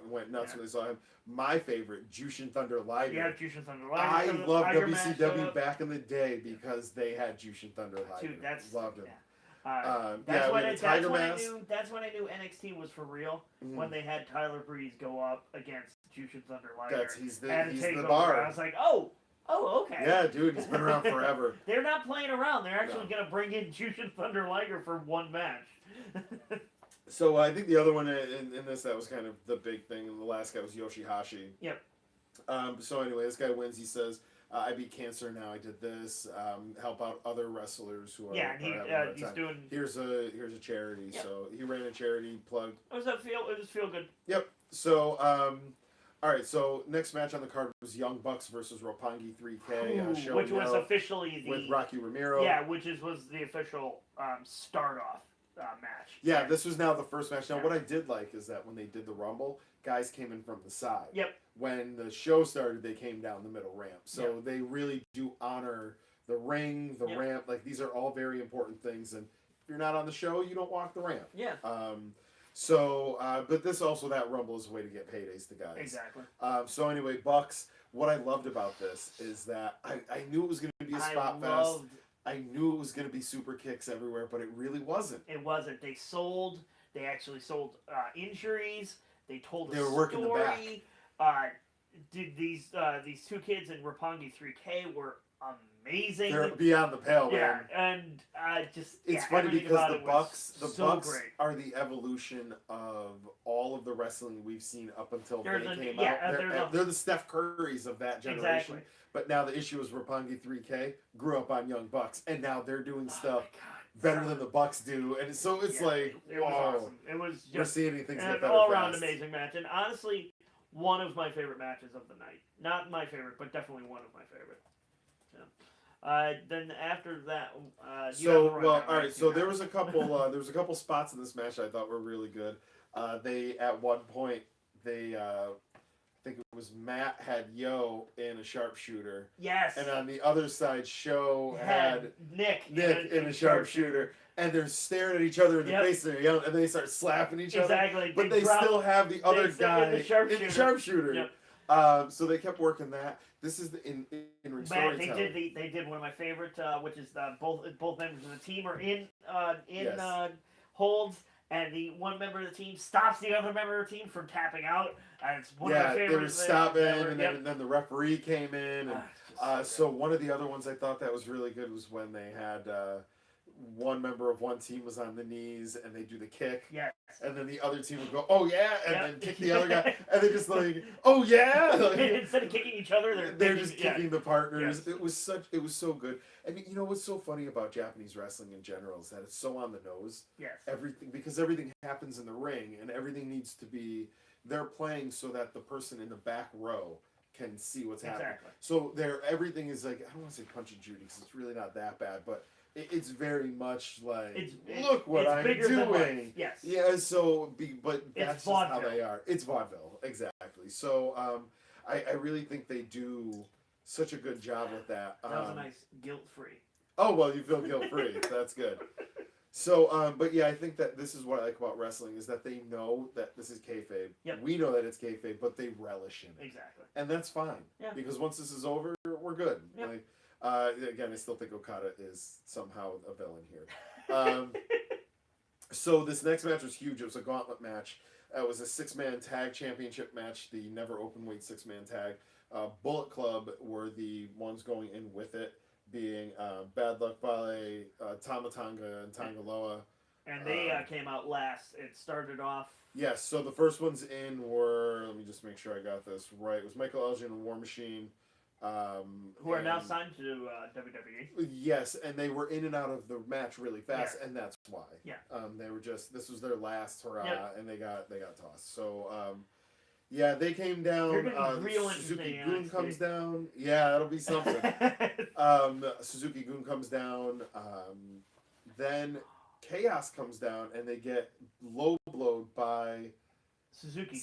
went nuts when they saw him. My favorite, Jushin Thunder Liger. Yeah, Jushin Thunder Liger. I loved WCW back in the day because they had Jushin Thunder Liger. Dude, loved him. Yeah. That's when I knew NXT was for real. Mm-hmm. When they had Tyler Breeze go up against Jushin Thunder Liger. He's the bar. I was like, oh, okay. Yeah, dude, he's been around forever. They're not playing around. They're actually going to bring in Jushin Thunder Liger for one match. So I think the other one in this that was kind of the big thing, and the last guy was Yoshihashi. Yep. So anyway, this guy wins. He says, "I beat cancer. Now I did this. Help out other wrestlers who are having a hard he's time. doing. Here's a charity. Yep. So he ran a charity plug. It was feel good. Yep. So all right. So next match on the card was Young Bucks versus Roppongi 3K, which was officially with Rocky Romero. Yeah, was the official start off. Match. Yeah, this was now the first match. Now, what I did like is that when they did the Rumble, guys came in from the side. Yep. When the show started, they came down the middle ramp. So they really do honor the ring, the ramp. Like, these are all very important things. And if you're not on the show, you don't walk the ramp. Yeah. But this also, that Rumble is a way to get paydays to guys. Exactly. So anyway, Bucks, what I loved about this is that I knew it was going to be a spot fest. I knew it was going to be super kicks everywhere, but it really wasn't. It wasn't. They actually sold injuries. They told They were working the back. These two kids in Roppongi 3K were amazing. They're beyond the pale, man. And It's funny because the Bucks great. are the evolution of all of the wrestling we've seen up until they came yeah, out. They're the Steph Currys of that generation. Exactly. But now the issue is Roppongi 3K grew up on Young Bucks, and now they're doing stuff God, better than the Bucks do, and so it's like, it was awesome. It was just we're seeing things get an better all-around fast. amazing match, and honestly, one of my favorite matches of the night. Not my favorite, but definitely one of my favorite. Yeah. Then after that, all right. So there was a couple spots in this match I thought were really good. They at one point I think it was Matt had Yo in a sharpshooter. Yes. And on the other side, Sho had Nick in a sharpshooter. And they're staring at each other in the face, and they're yelling, and they start slapping each other. Exactly. But they still have the other guy in the sharpshooter. Yep. So they kept working that. This is the in-ring storytelling. They did one of my favorite, which is both members of the team are in holds, and the one member of the team stops the other member of the team from tapping out. And it's one of my favorites. They were stopping, and then the referee came in. And so one of the other ones I thought that was really good was when they had one member of one team was on the knees, and they do the kick. Yes. And then the other team would go, "Oh yeah," and then kick the other guy, and they just like, "Oh yeah." Like, instead of kicking each other, they're just kicking the partners. Yes. It was so good. And you know what's so funny about Japanese wrestling in general is that it's so on the nose. Yes. Because everything happens in the ring, and everything needs to be. They're playing so that the person in the back row can see what's happening. Exactly. So everything is like, I don't want to say Punch and Judy because it's really not that bad, but it's very much like, look what I'm doing. Yes. Yeah. So, but that's just how vaudeville. they are. It's vaudeville, exactly. So, I really think they do such a good job with that. That was a nice guilt-free. Oh well, you feel guilt-free. That's good. So, but yeah, I think that this is what I like about wrestling is that they know that this is kayfabe. Yep. We know that it's kayfabe, but they relish in it. Exactly. And that's fine. Yeah. Because once this is over, we're good. Yep. Like, again, I still think Okada is somehow a villain here. So this next match was huge. It was a gauntlet match. It was a 6-man tag championship match, the never open weight 6-man tag. Bullet Club were the ones going in with it, being Bad Luck Vale, Tamatanga, and Tangaloa. And they came out last. It started off. Yes, so the first ones in were, let me just make sure I got this right. It was Michael Elgin and War Machine. Who are now signed to WWE. Yes, and they were in and out of the match really fast, and that's why. Yeah. They were this was their last hurrah, and they got tossed. So, yeah, they came down. Suzuki Gun comes down. Yeah, that'll be something. Suzuki Gun comes down. Then Chaos comes down, and they get low blowed by Suzuki.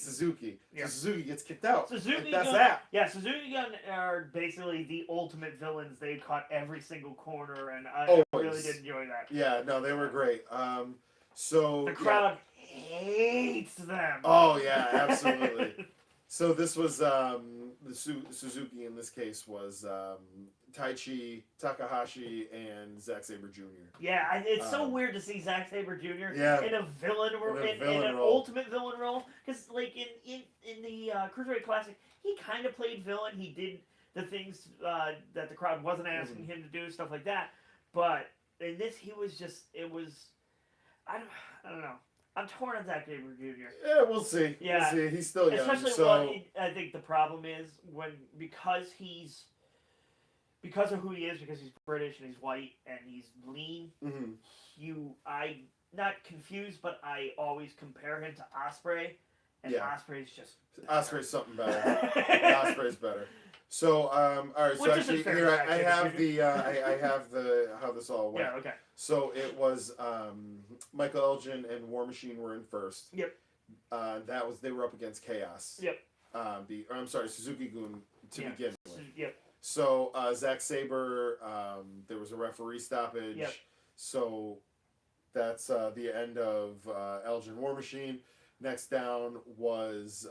Yeah. So Suzuki gets kicked out. Suzuki that's Gun, that. Yeah, Suzuki Gun are basically the ultimate villains. They caught every single corner, and I really did enjoy that. Yeah, no, they were great. So the crowd hates them. Oh yeah, absolutely. So this was the Suzuki in this case was Taichi, Takahashi, and Zack Sabre Jr. Yeah, it's so weird to see Zack Sabre Jr. in a villain in an ultimate villain role. Because like in the Cruiserweight Classic, he kind of played villain. He did the things that the crowd wasn't asking him to do, stuff like that. But in this, he was just I don't know. I'm torn on Zack Sabre Jr. Yeah, we'll see. Yeah, we'll see. He's still young. Especially I think the problem is because of who he is, because he's British and he's white and he's lean. Mm-hmm. I not confused, but I always compare him to Ospreay, and Ospreay's just Ospreay's something better. Ospreay's better. So, all right. So actually, here I have I have the how this all went. Yeah. Okay. So it was Michael Elgin and War Machine were in first. Yep. They were up against Chaos. Yep. I'm sorry, Suzuki Gun to begin with. Yep. So Zack Sabre, there was a referee stoppage. Yep. So that's the end of Elgin War Machine. Next down was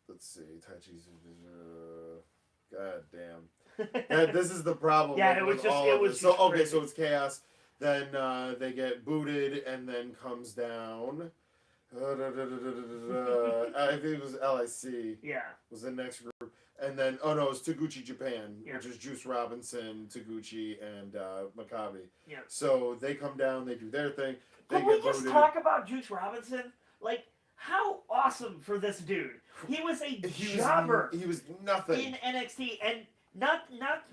let's see, Taichi's. God damn. This is the problem. Yeah, it was so okay, so it's Chaos. Then they get booted, and then comes down. I think it was LIC. Yeah. Was the next group, And then, oh no, it was Taguchi Japan, Yeah. which is Juice Robinson, Taguchi, and Maccabi. Yeah. So they come down, they do their thing. They Can we get just voted. talk about Juice Robinson? Like, how awesome for this dude. He was a jobber He was nothing. in NXT, and not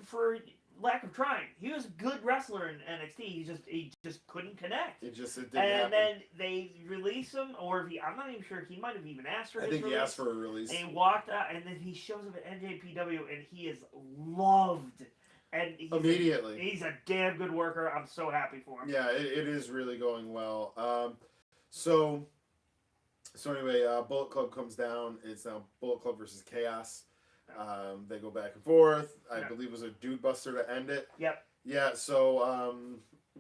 for lack of trying. He was a good wrestler in NXT. He just couldn't connect. It didn't and happen. then they release him, or if I'm not even sure. He might have even asked for. I think he asked for a release. And he walked out, and then he shows up at NJPW, and he is loved. And Immediately. He's a damn good worker. I'm so happy for him. Yeah, it is really going well. So anyway, Bullet Club comes down. It's now Bullet Club versus Chaos. They go back and forth. I believe it was a Dude Buster to end it. Yep. Yeah, so,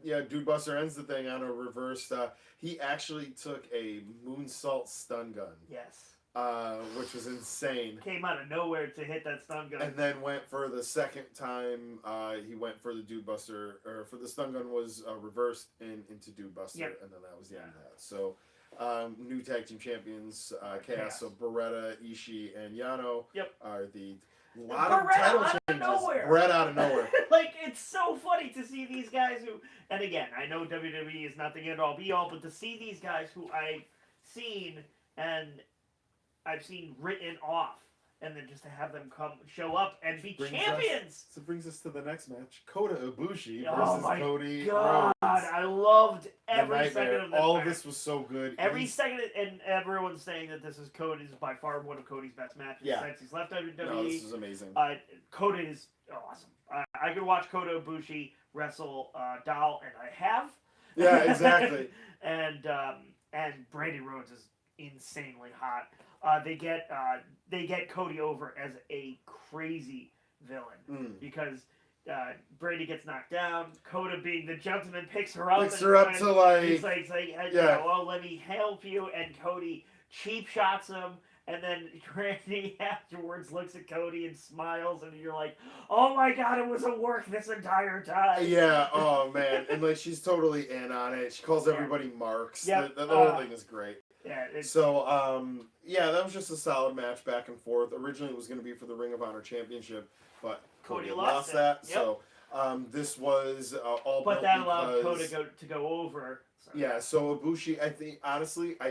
Dude Buster ends the thing on a reverse. He actually took a moonsault stun gun. Yes. Which was insane. Came out of nowhere to hit that stun gun. And then went for the second time. He went for the Dude Buster, or for the stun gun was reversed into Dude Buster, and then that was the end of that. So, new tag team champions, Chaos. So Beretta, Ishii, and Yano are the lot of title changes. Beretta out of nowhere. Like, it's so funny to see these guys who, and again, I know WWE is not the end all be all, but to see these guys who I've seen written off, and then just to have them show up and be champions. So it brings us to the next match: Kota Ibushi Oh versus my Cody God, Rhodes. I loved every second of this. All of this was so good. Every second, and everyone's saying that this is Cody's by far one of Cody's best matches since he's left WWE. No, this is amazing. Kota is awesome. I could watch Kota Ibushi wrestle Doll, and I have. Yeah, exactly. and Brady Rhodes is insanely hot. They get Cody over as a crazy villain because Brady gets knocked down. Kota, being the gentleman, picks her up. To like. He's like, well, let me help you. And Cody cheap shots him. And then Randy afterwards looks at Cody and smiles, and you're like, "Oh my God, it was a work this entire time." Yeah. Oh man, and like she's totally in on it. She calls everybody marks. Yeah. The whole thing is great. Yeah. So that was just a solid match back and forth. Originally, it was going to be for the Ring of Honor Championship, but Cody lost that. Yep. So this was all. But that allowed Cody to go over. So. Yeah, so Ibushi, I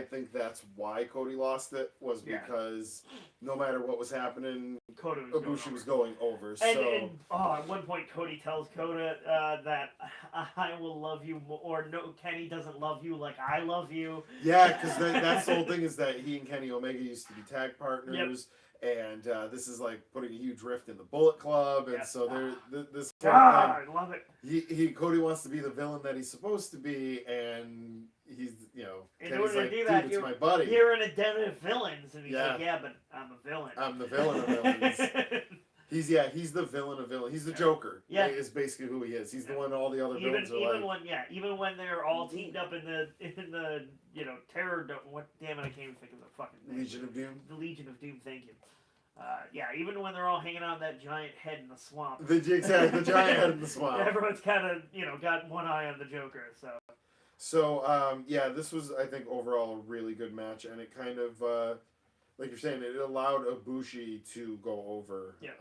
think that's why Cody lost it, was because no matter what was happening, Ibushi was going over. And at one point, Cody tells Kota that I will love you more, or no, Kenny doesn't love you like I love you. Yeah, because that's the whole thing, is that he and Kenny Omega used to be tag partners. And this is like putting a huge rift in the Bullet Club, and so this I love it. Cody wants to be the villain that he's supposed to be, and he's in Kenny's order like, to do that, it's my buddy. You're in a den of villains, and he's like, yeah, but I'm a villain. I'm the villain of villains. He's the villain of villains. He's the Joker. Yeah, is basically who he is. He's the one all the other villains are even when they're all teamed up in the terror dome. Damn it, I can't even think of the fucking name. Legion of Doom. The Legion of Doom. Thank you. Even when they're all hanging on that giant head in the swamp. The giant head in the swamp. Everyone's kind of got one eye on the Joker. So this was, I think, overall a really good match, and it kind of. Like you're saying, it allowed Ibushi to go over. Yeah.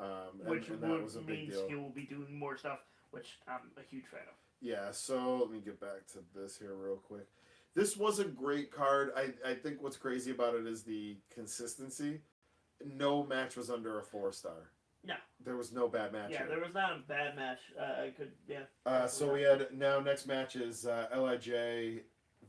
Which that was a big deal. He will be doing more stuff, which I'm a huge fan of. Yeah, so let me get back to this here real quick. This was a great card. I think what's crazy about it is the consistency. No match was under a 4-star. No. There was no bad match. Yeah, there was not a bad match. So we had, next match is LIJ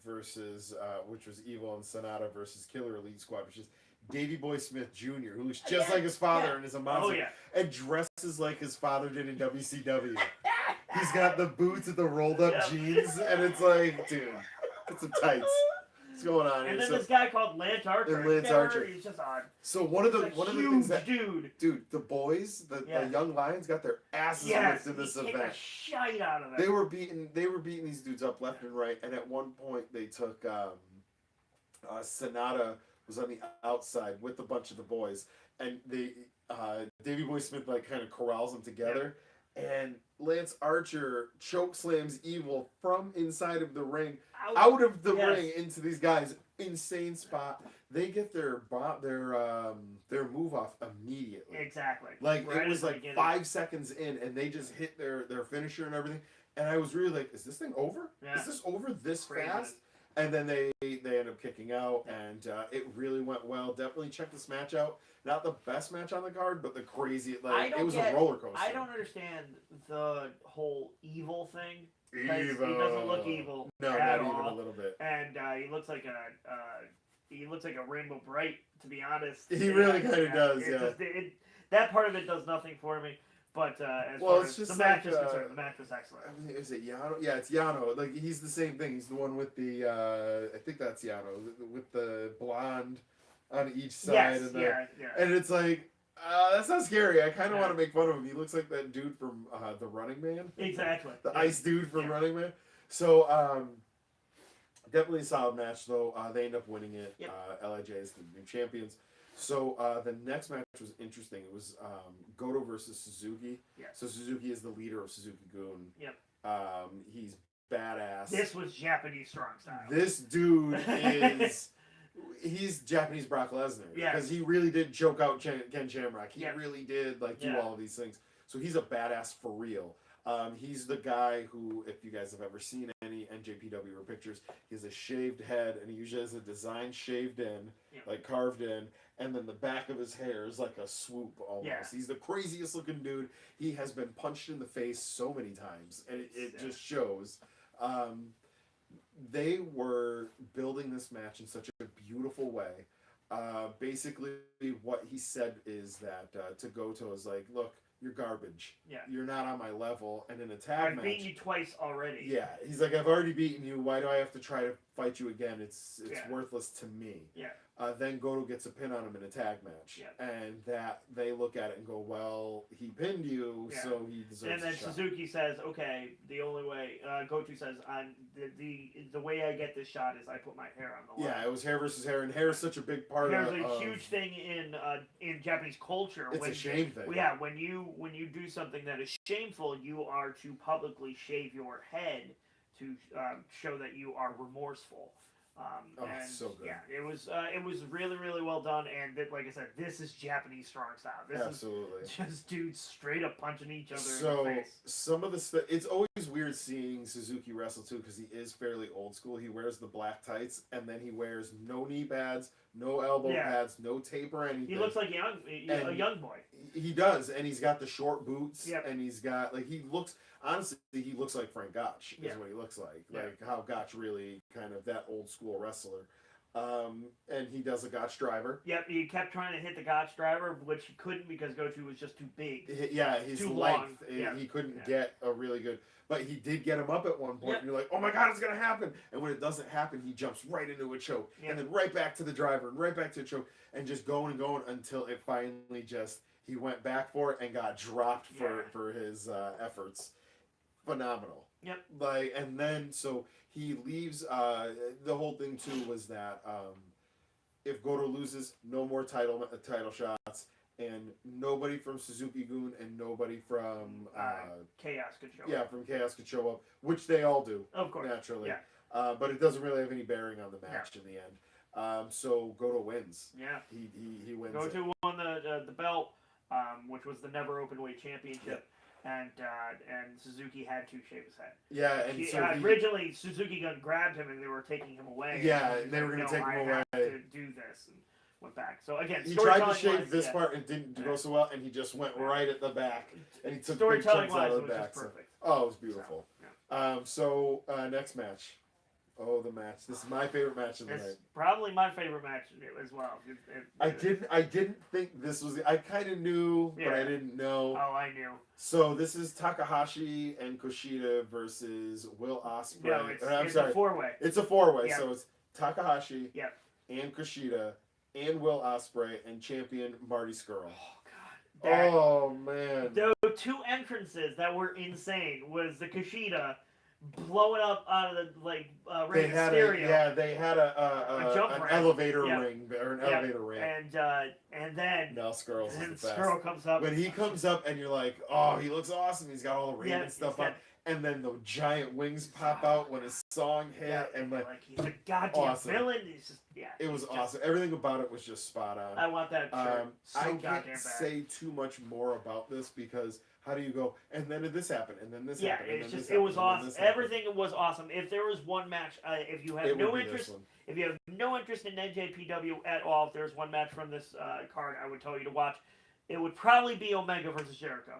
versus, which was Evil and Sonata versus Killer Elite Squad, which is Davey Boy Smith Jr., who looks just like his father and is a monster, and dresses like his father did in WCW. He's got the boots and the rolled up jeans, and it's like, dude, get some tights. What's going on here? And then this guy called Lance Archer. He's just odd. So one of the things that dude, the boys, the young Lions, got their asses whipped in this event. The shite out of them. They were beating these dudes up left and right, and at one point they took Sonata was on the outside with a bunch of the boys, and they Davey Boy Smith like kind of corrals them together, and Lance Archer choke slams Evil from inside of the ring, out of the ring into these guys. Insane spot. They get their move off immediately. Exactly. Like it was like 5 seconds in, and they just hit their finisher and everything. And I was really like, is this thing over? Yeah. Is this over this fast? And then they end up kicking out, and it really went well. Definitely check this match out. Not the best match on the card, but the crazy, like, it was a roller coaster. I don't understand the whole Evil thing. Evil. He doesn't look evil. No, not even a little bit. And he looks like a Rainbow Bright, to be honest. He really kind of does, yeah. That part of it does nothing for me. But as far as the match is concerned, the match was excellent. I mean, is it Yano? Yeah, it's Yano. Like, he's the same thing. He's the one with the, I think that's Yano, with the blonde on each side. Yes, and and it's like, that's not scary. I kind of want to make fun of him. He looks like that dude from The Running Man. Exactly. The ice dude from Running Man. So, definitely a solid match, though. They end up winning it. Yep. LIJ is the new champions. So, the next match was interesting. It was Goto versus Suzuki. Yes. So, Suzuki is the leader of Suzuki-gun. Yep. He's badass. This was Japanese strong style. This dude is... He's Japanese Brock Lesnar. Yes. Because he really did choke out Ken Shamrock. He Yep. really did, like, do all of these things. So, he's a badass for real. He's the guy who, if you guys have ever seen any NJPW pictures, he has a shaved head, and he usually has a design shaved in, like carved in, and then the back of his hair is like a swoop almost. Yeah. He's the craziest looking dude. He has been punched in the face so many times, and it just shows. They were building this match in such a beautiful way. Basically, what he said is that to Goto is like, look, you're garbage. Yeah. You're not on my level. And in a tag match... I've beaten you twice already. Yeah. He's like, I've already beaten you. Why do I have to try to fight you again? It's worthless to me. Yeah. Then Goto gets a pin on him in a tag match. Yeah. And that they look at it and go, well, he pinned you, so he deserves And then a shot. Suzuki says, okay, the only way... Goto says, the way I get this shot is I put my hair on the line. Yeah, it was hair versus hair, and hair is such a big part Hair's of... a huge thing in Japanese culture. It's a shame thing. Yeah, when you do something that is shameful, you are to publicly shave your head to show that you are remorseful. And so good. Yeah, it was really, really well done, and like I said, this is Japanese strong style. This Absolutely. is just dudes straight up punching each other in the face. Some of the stuff, it's always weird seeing Suzuki wrestle too, because he is fairly old school. He wears the black tights, and then he wears no knee pads, no elbow pads, no tape or anything. He looks like a young boy. He does, and he's got the short boots, Yep. and he's got, like, he looks like Frank Gotch, is what he looks like. Yeah. Like, how Gotch really kind of that old school wrestler. And he does a Gotch driver. Yep, he kept trying to hit the Gotch driver, which he couldn't because Goto was just too big. Yeah, his too length. long. He couldn't get a really good... But he did get him up at one point, and you're like, oh my god, it's going to happen! And when it doesn't happen, he jumps right into a choke. And then right back to the driver, and right back to the choke, and just going and going until it finally just... He went back for it and got dropped for his efforts. Phenomenal. Yep. Like, and then, so he leaves... the whole thing, too, was that if Goto loses, no more title shots. And nobody from Suzuki-gun and nobody from... Chaos could show up. Yeah, from Chaos could show up, which they all do. Of course. Naturally. Yeah. But it doesn't really have any bearing on the match in the end. So Goto wins. Yeah. He wins. Goto won the belt, which was the never openweight championship. And Suzuki had to shave his head. Yeah, and originally Suzuki-gun grabbed him and they were taking him away. Yeah, and they were going to take him away. I have to do this, and went back. So again, he tried to shave this part and didn't go so well, and he just went right at the back, and he took big chunks out of the back. Perfect. Oh, it was beautiful. So next match. Oh, the match. This is my favorite match of the night. It's probably my favorite match as well. I didn't think this was... I kind of knew, but I didn't know. Oh, I knew. So this is Takahashi and Kushida versus Will Ospreay. No, it's a four-way. It's a four-way. Yep. So it's Takahashi and Kushida and Will Ospreay and champion Marty Scurll. Oh, God. Oh, man. The two entrances that were insane was the Kushida blowing up out of the They ring had stereo. they had A jump an ramp. elevator Yep. ring or an Yep. elevator ramp. And then Now Skrull's is the best. Skrull comes up. When he comes up and you're like, oh, he looks awesome. He's got all the Raven stuff on. And then the giant wings pop out when his song hit, and like he's a goddamn awesome. villain. He's just, it was awesome. Everything about it was just spot on. I want that shirt so I goddamn can't bad. say too much more about this because how do you go? And then this happened, and then this yeah, happened. it's just it was awesome. Everything was awesome. If there was one match, if you have no interest, if you have no interest in NJPW at all, if there's one match from this card, I would tell you to watch. It would probably be Omega versus Jericho.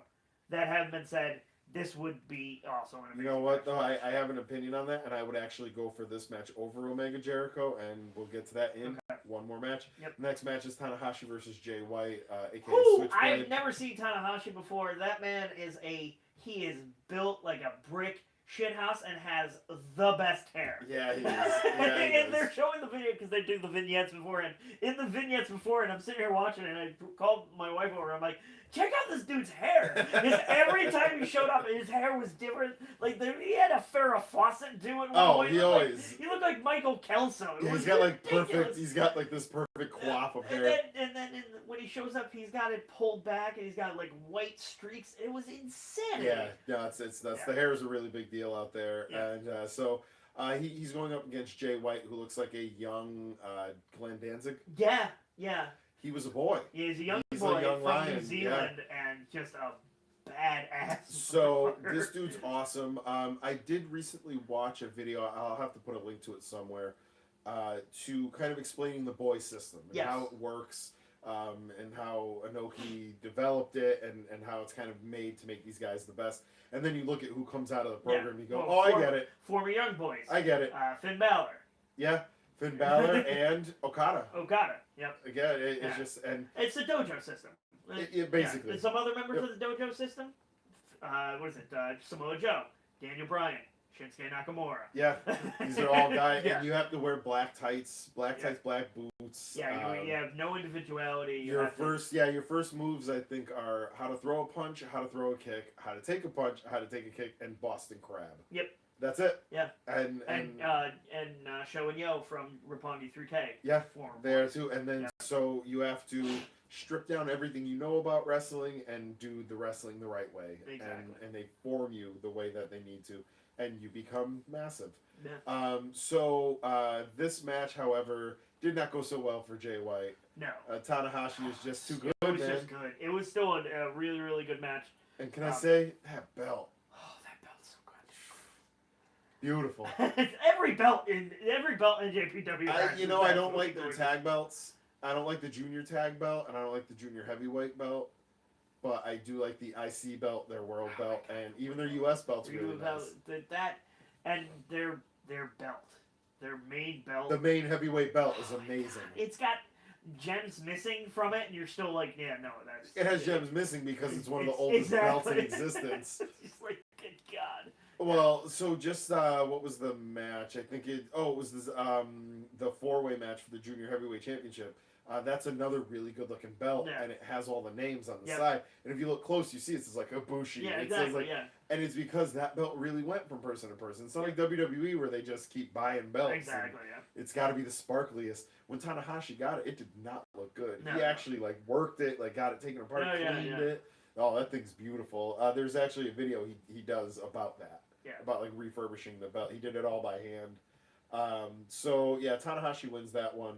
That having been said, this would be also an amazing You know what, though? match. I have an opinion on that, and I would actually go for this match over Omega Jericho, and we'll get to that in one more match. Yep. Next match is Tanahashi versus Jay White, a.k.a. Ooh, I Switchblade. have never seen Tanahashi before. That man is he is built like a brick shithouse and has the best hair. Yeah, he is. Yeah, he and they're showing the video because they do the vignettes before, and in the vignettes before, and I'm sitting here watching it, and I called my wife over. I'm like, check out this dude's hair. Every time he showed up, his hair was different. Like he had a Farrah Fawcett doing. He always. He looked like Michael Kelso. Yeah, he's got like perfect. He's got like this perfect quaff of hair. And then when he shows up, he's got it pulled back, and he's got like white streaks. It was insanity. Yeah, no, the hair is a really big deal out there, Yeah. and so he's going up against Jay White, who looks like a young Glenn Danzig. Yeah, yeah. He was a boy. He's a young He's boy a young from lion, New Zealand and just a badass. So motherfucker. this dude's awesome. I did recently watch a video. I'll have to put a link to it somewhere. To kind of explaining the boy system and how it works, and how Inoki developed it, and how it's kind of made to make these guys the best. And then you look at who comes out of the program, you go, I get it. Former Young Boys. I get it. Finn Balor. Yeah, Finn Balor and Okada. Yep. Again, it's just it's the dojo system. Basically. And some other members of the dojo system. What is it? Samoa Joe, Daniel Bryan, Shinsuke Nakamura. Yeah, these are all guys, and you have to wear black tights, black boots. Yeah, you have no individuality. Your first moves, I think, are how to throw a punch, how to throw a kick, how to take a punch, how to take a kick, and Boston Crab. Yep. That's it. Yeah. And Show and Yo from Roppongi 3K. Yeah. There too, and then so you have to strip down everything you know about wrestling and do the wrestling the right way. Exactly. And they form you the way that they need to, and you become massive. Yeah. This match, however, did not go so well for Jay White. No. Tanahashi is just too good, It was man. just good. It was still a really, really good match. And can I say, that belt. Oh, that belt's so good. Beautiful. every belt in JPW. I don't like their tag belts. I don't like the junior tag belt, and I don't like the junior heavyweight belt. But I do like the IC belt, their world belt, and even their US belt's really nice. That and their belt, their main belt. The main heavyweight belt is amazing. It's got gems missing from it, and you're still like, yeah, no, that's. It has gems missing because it's one of the oldest belts in existence. It's like, good God. Well, so just what was the match? I think it was this the 4-way match for the junior heavyweight championship. That's another really good looking belt, and it has all the names on the side. And if you look close, you see it's like Ibushi. Yeah, it says like, yeah. And it's because that belt really went from person to person. It's not like WWE where they just keep buying belts. Exactly, yeah. It's got to be the sparkliest. When Tanahashi got it, it did not look good. No, he actually like worked it, like got it taken apart, cleaned it. Oh, that thing's beautiful. There's actually a video he does about that. Yeah. About like refurbishing the belt. He did it all by hand. Tanahashi wins that one.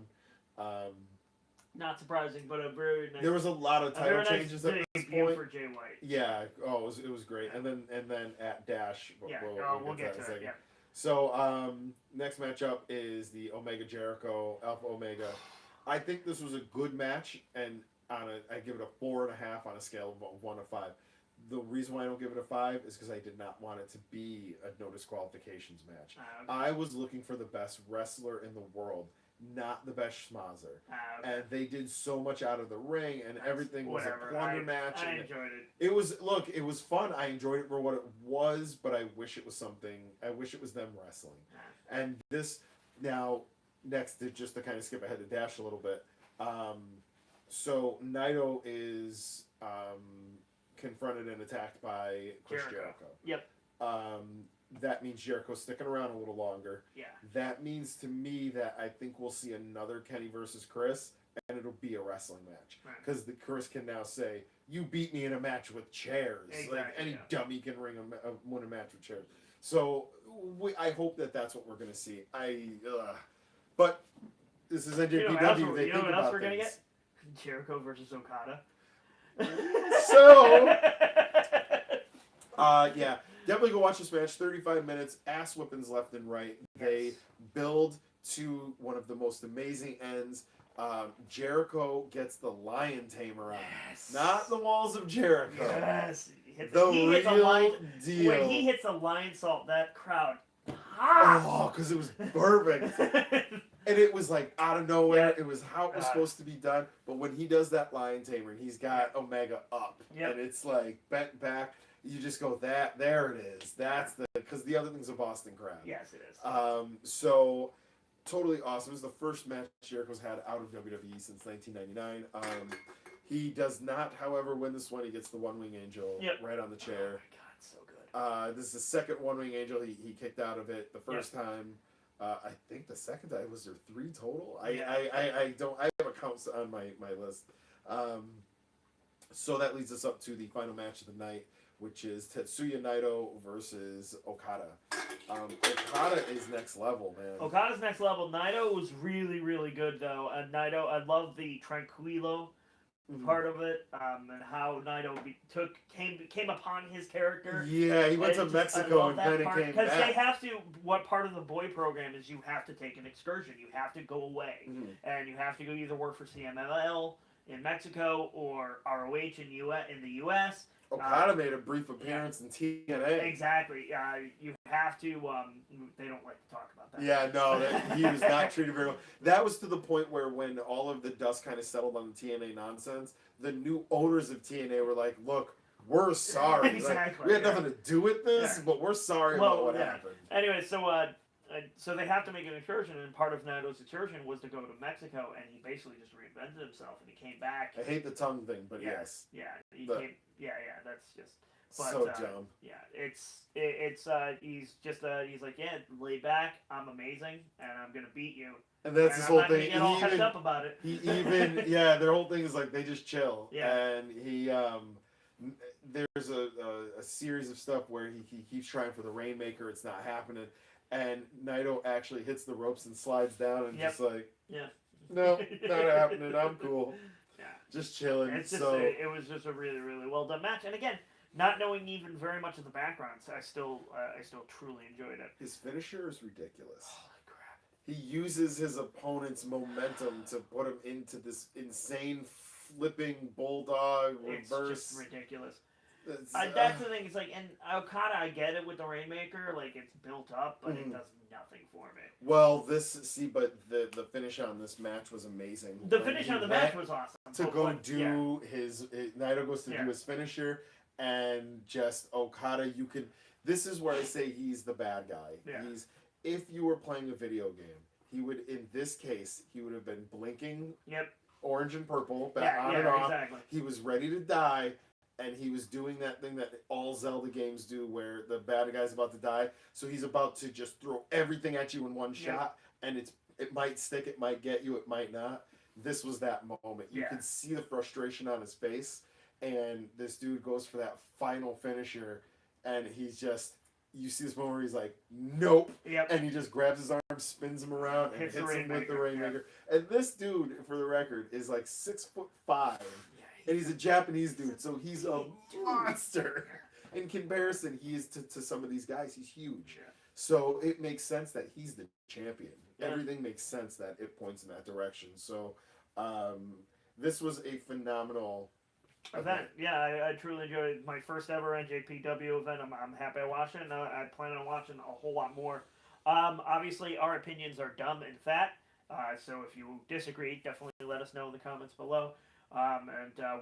Not surprising, but a very nice. There was a lot of title changes at this point for Jay White. Yeah. Oh, it was great. Yeah. And then at Dash. We'll get to it. Yeah. So next matchup is the Omega Jericho Alpha Omega. I think this was a good match, and I give it a 4.5 on a scale of 1 to 5. The reason why I don't give it a 5 is because I did not want it to be a no disqualifications match. Okay. I was looking for the best wrestler in the world, not the best schmazzer. Okay. And they did so much out of the ring, and everything was a plunder match. I enjoyed it. It was fun. I enjoyed it for what it was, but I wish it was something. I wish it was them wrestling. And this now next just to kind of skip ahead to Dash a little bit. So Naito is confronted and attacked by Chris Jericho. Yep. that means Jericho's sticking around a little longer. Yeah. That means to me that I think we'll see another Kenny versus Chris, and it'll be a wrestling match. Because the Chris can now say, "You beat me in a match with chairs." Exactly, like any dummy can win a match with chairs. So I hope that that's what we're gonna see. But this is NJPW. They think what else about we're gonna things. get? Jericho versus Okada. So, yeah, definitely go watch this match. 35 minutes, ass whippings left and right. Yes. They build to one of the most amazing ends. Jericho gets the lion tamer on, not the walls of Jericho. Yes, he hits the real deal. When he hits a lion salt, that crowd. Oh, because it was perfect. And it was like out of nowhere. It was how it was supposed to be done. But when he does that lion tamer, he's got Omega up. And it's like bent back. You just go, there it is. That's because the other thing's a Boston crab. Yes, it is. So totally awesome. It was the first match Jericho's had out of WWE since 1999. He does not, however, win this one. He gets the One Wing Angel right on the chair. Oh my God, so good. This is the second One Wing Angel. He kicked out of it the first time. I think the second time was there 3 total. I have accounts on my list. So that leads us up to the final match of the night, which is Tetsuya Naito versus Okada. Okada is next level, man. Okada's next level. Naito was really, really good though. And Naito, I love the Tranquilo part of it, and how Naito came upon his character. Yeah, he went to Mexico and kind of came back. Because they have to. What part of the boy program is you have to take an excursion. You have to go away, and you have to go either work for CMLL in Mexico or ROH in the U.S. Okada made a brief appearance in TNA. Exactly. You have to. They don't like to talk about that. Yeah, no, he was not treated very well. That was to the point where when all of the dust kind of settled on the TNA nonsense, the new owners of TNA were like, "Look, we're sorry. Exactly. Like, we had nothing to do with this, but we're sorry about what happened." Anyway, so they have to make an excursion, and part of Naito's excursion was to go to Mexico, and he basically just reinvented himself, and he came back. I hate the tongue thing, but yes. Yeah, that's just so dumb. Yeah, he's like, yeah, lay back, I'm amazing, and I'm gonna beat you. And that's his whole thing. Get all hyped up about it. He even their whole thing is like they just chill. Yeah. And he there's a series of stuff where he keeps trying for the Rainmaker, it's not happening. And Naito actually hits the ropes and slides down and just like, no, not happening. I'm cool. Yeah, just chilling. It's just it was just a really, really well done match. And again, not knowing even very much of the background, so I still truly enjoyed it. His finisher is ridiculous. Holy crap! He uses his opponent's momentum to put him into this insane flipping bulldog reverse. It's just ridiculous. That's the thing. It's like, and Okada, I get it with the Rainmaker, like it's built up, but it does nothing for me. Well, the finish on this match was amazing. The finish on the match was awesome. To go do his Naito goes to do his finisher, and just Okada, this is where I say he's the bad guy. Yeah. If you were playing a video game, he would, in this case, he would have been blinking orange and purple, on and off. Exactly. He was ready to die. And he was doing that thing that all Zelda games do where the bad guy's about to die. So he's about to just throw everything at you in one shot. And it might stick, it might get you, it might not. This was that moment. You could see the frustration on his face. And this dude goes for that final finisher. And he's just, you see this moment where he's like, nope. And he just grabs his arm, spins him around, and hits him with the Rainmaker. And this dude, for the record, is like 6'5". And he's a Japanese dude, so he's a monster. In comparison, he is to some of these guys. He's huge. So it makes sense that he's the champion. Everything makes sense that it points in that direction. So this was a phenomenal event. Yeah, I truly enjoyed it. My first ever NJPW event. I'm happy I watched it, and I plan on watching a whole lot more. Obviously, our opinions are dumb and fat. So if you disagree, definitely let us know in the comments below. And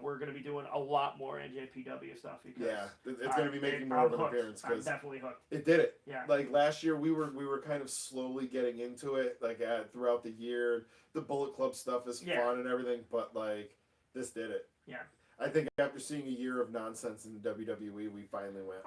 we're going to be doing a lot more NJPW stuff. Because, it's going to be making more of an appearance. I'm definitely hooked. It did it. Yeah. Like last year, we were kind of slowly getting into it. Like throughout the year, the Bullet Club stuff is fun and everything, but like this did it. Yeah. I think after seeing a year of nonsense in the WWE, we finally went,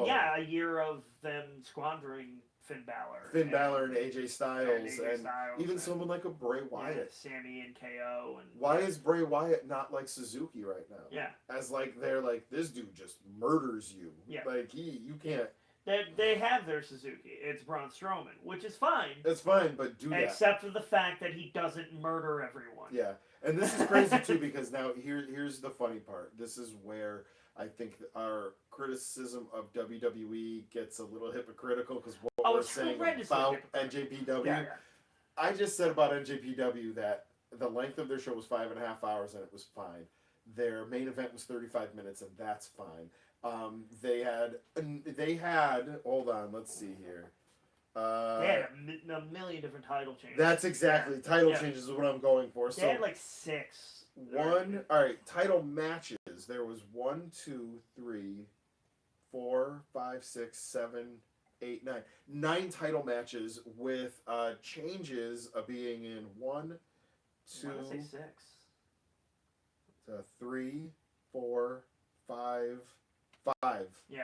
Yeah, a year of them squandering Finn Balor and AJ Styles, and even someone like a Bray Wyatt. Sammy and KO. And why is Bray Wyatt not like Suzuki right now? Yeah. As like, they're like, this dude just murders you. Yeah. Like, you can't. They have their Suzuki. It's Braun Strowman, which is fine. It's fine, but do that. Except for the fact that he doesn't murder everyone. Yeah. And this is crazy, too, because now here's the funny part. This is where I think our criticism of WWE gets a little hypocritical, because what we're saying about NJPW. Yeah. I just said about NJPW that the length of their show was 5.5 hours, and it was fine. Their main event was 35 minutes, and that's fine. They had. Hold on, let's see here. They had a million different title changes. That's exactly title changes is what I'm going for. They had like 6. All right, title matches. There was 1, 2, 3, 4, 5, 6, 7, 8, 9. 9 title matches with changes of being in 1, 2, 3, 4, 5. 5. Yeah.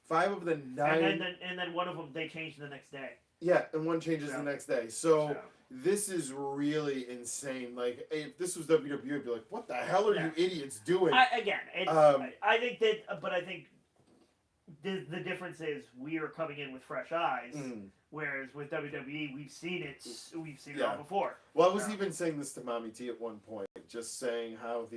5 of the 9. And then one of them they changed the next day. Yeah, and one changes the next day. So this is really insane. Like, if this was WWE, I'd be like, "What the hell are you idiots doing?" I think the difference is we are coming in with fresh eyes, whereas with WWE we've seen it all before. Well, I was even saying this to BobbyT at one point, just saying how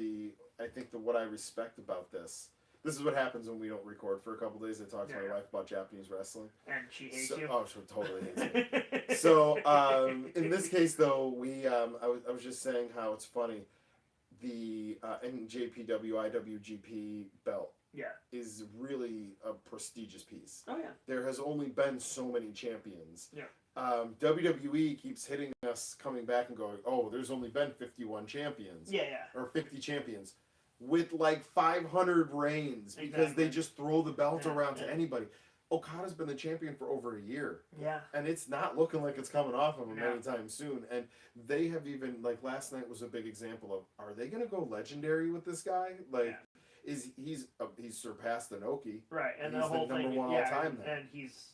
what I respect about this. This is what happens when we don't record for a couple days. I talk to my wife about Japanese wrestling. And she hates you. Oh, she totally hates me. So, in this case, though, I was just saying how it's funny. The NJPW IWGP belt is really a prestigious piece. Oh, yeah. There has only been so many champions. Yeah. WWE keeps hitting us, coming back and going, oh, there's only been 51 champions. Yeah. Or 50 champions. With like 500 reigns, because they just throw the belt around to anybody. Okada's been the champion for over a year. Yeah. And it's not looking like it's coming off of him anytime soon. And they have even, like, last night was a big example of, are they going to go legendary with this guy? Like, he's surpassed Inoki. Right. And he's the whole number thing, one all time now. And he's,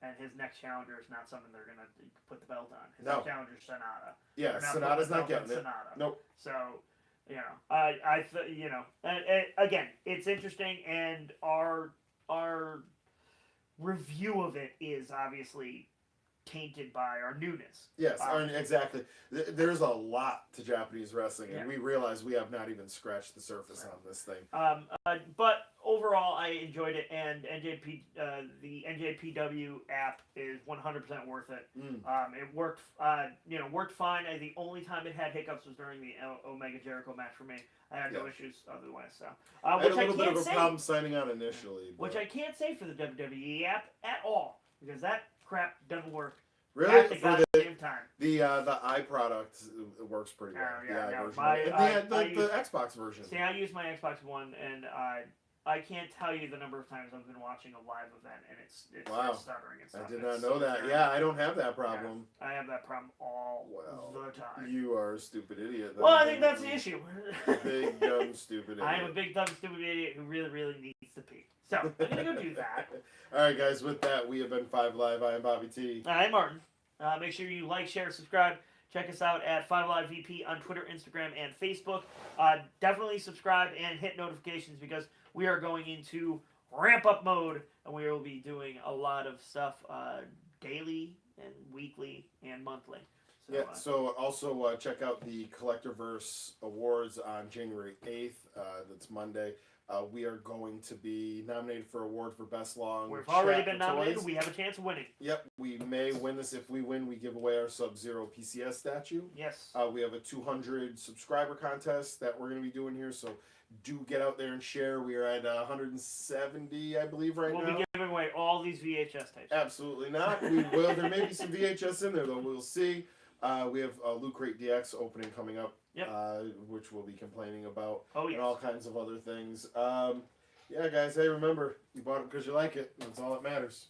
and his next challenger is not something they're going to put the belt on. His next challenger is Sonata. Yeah, Sonata's not getting it. Nope. So... again, it's interesting, and our review of it is obviously tainted by our newness. Yes, exactly. There's a lot to Japanese wrestling, and we realize we have not even scratched the surface on this thing. But overall, I enjoyed it, and the NJPW app is 100% worth it. It worked, worked fine. The only time it had hiccups was during the Omega Jericho match for me. I had no issues otherwise. So, I had a little bit of a problem signing on initially, which I can't say for the WWE app at all, because that crap doesn't work. Really? At the goddamn time. The eye product works pretty well. The Xbox version. See, I use my Xbox One, and I can't tell you the number of times I've been watching a live event, and it's stuttering and stuff. I did not know that. Yeah, I don't have that problem. Yeah, I have that problem all the time. You are a stupid idiot. Well, I think that's the issue. Big, dumb, stupid idiot. I am a big, dumb, stupid idiot who really, really needs to pee. So, I'm going to go do that. Alright, guys, with that, we have been 5Alive. I am BobbyT. I'm Martin. Make sure you like, share, subscribe. Check us out at 5Alive VP on Twitter, Instagram, and Facebook. Definitely subscribe and hit notifications, because we are going into ramp-up mode, and we will be doing a lot of stuff daily and weekly and monthly. So, so also check out the Collectorverse Awards on January 8th. That's Monday. We are going to be nominated for award for Best Long. We've already been nominated. Toys. We have a chance of winning. Yep, we may win this. If we win, we give away our Sub-Zero PCS statue. Yes. We have a 200 subscriber contest that we're going to be doing here, so do get out there and share. We are at 170, I believe, right now. We'll be giving away all these VHS tapes. Absolutely not. We will. There may be some VHS in there, though. We'll see. We have Loot Crate DX opening coming up, which we'll be complaining about, and all kinds of other things. Yeah, guys, hey, remember, you bought it because you like it. That's all that matters.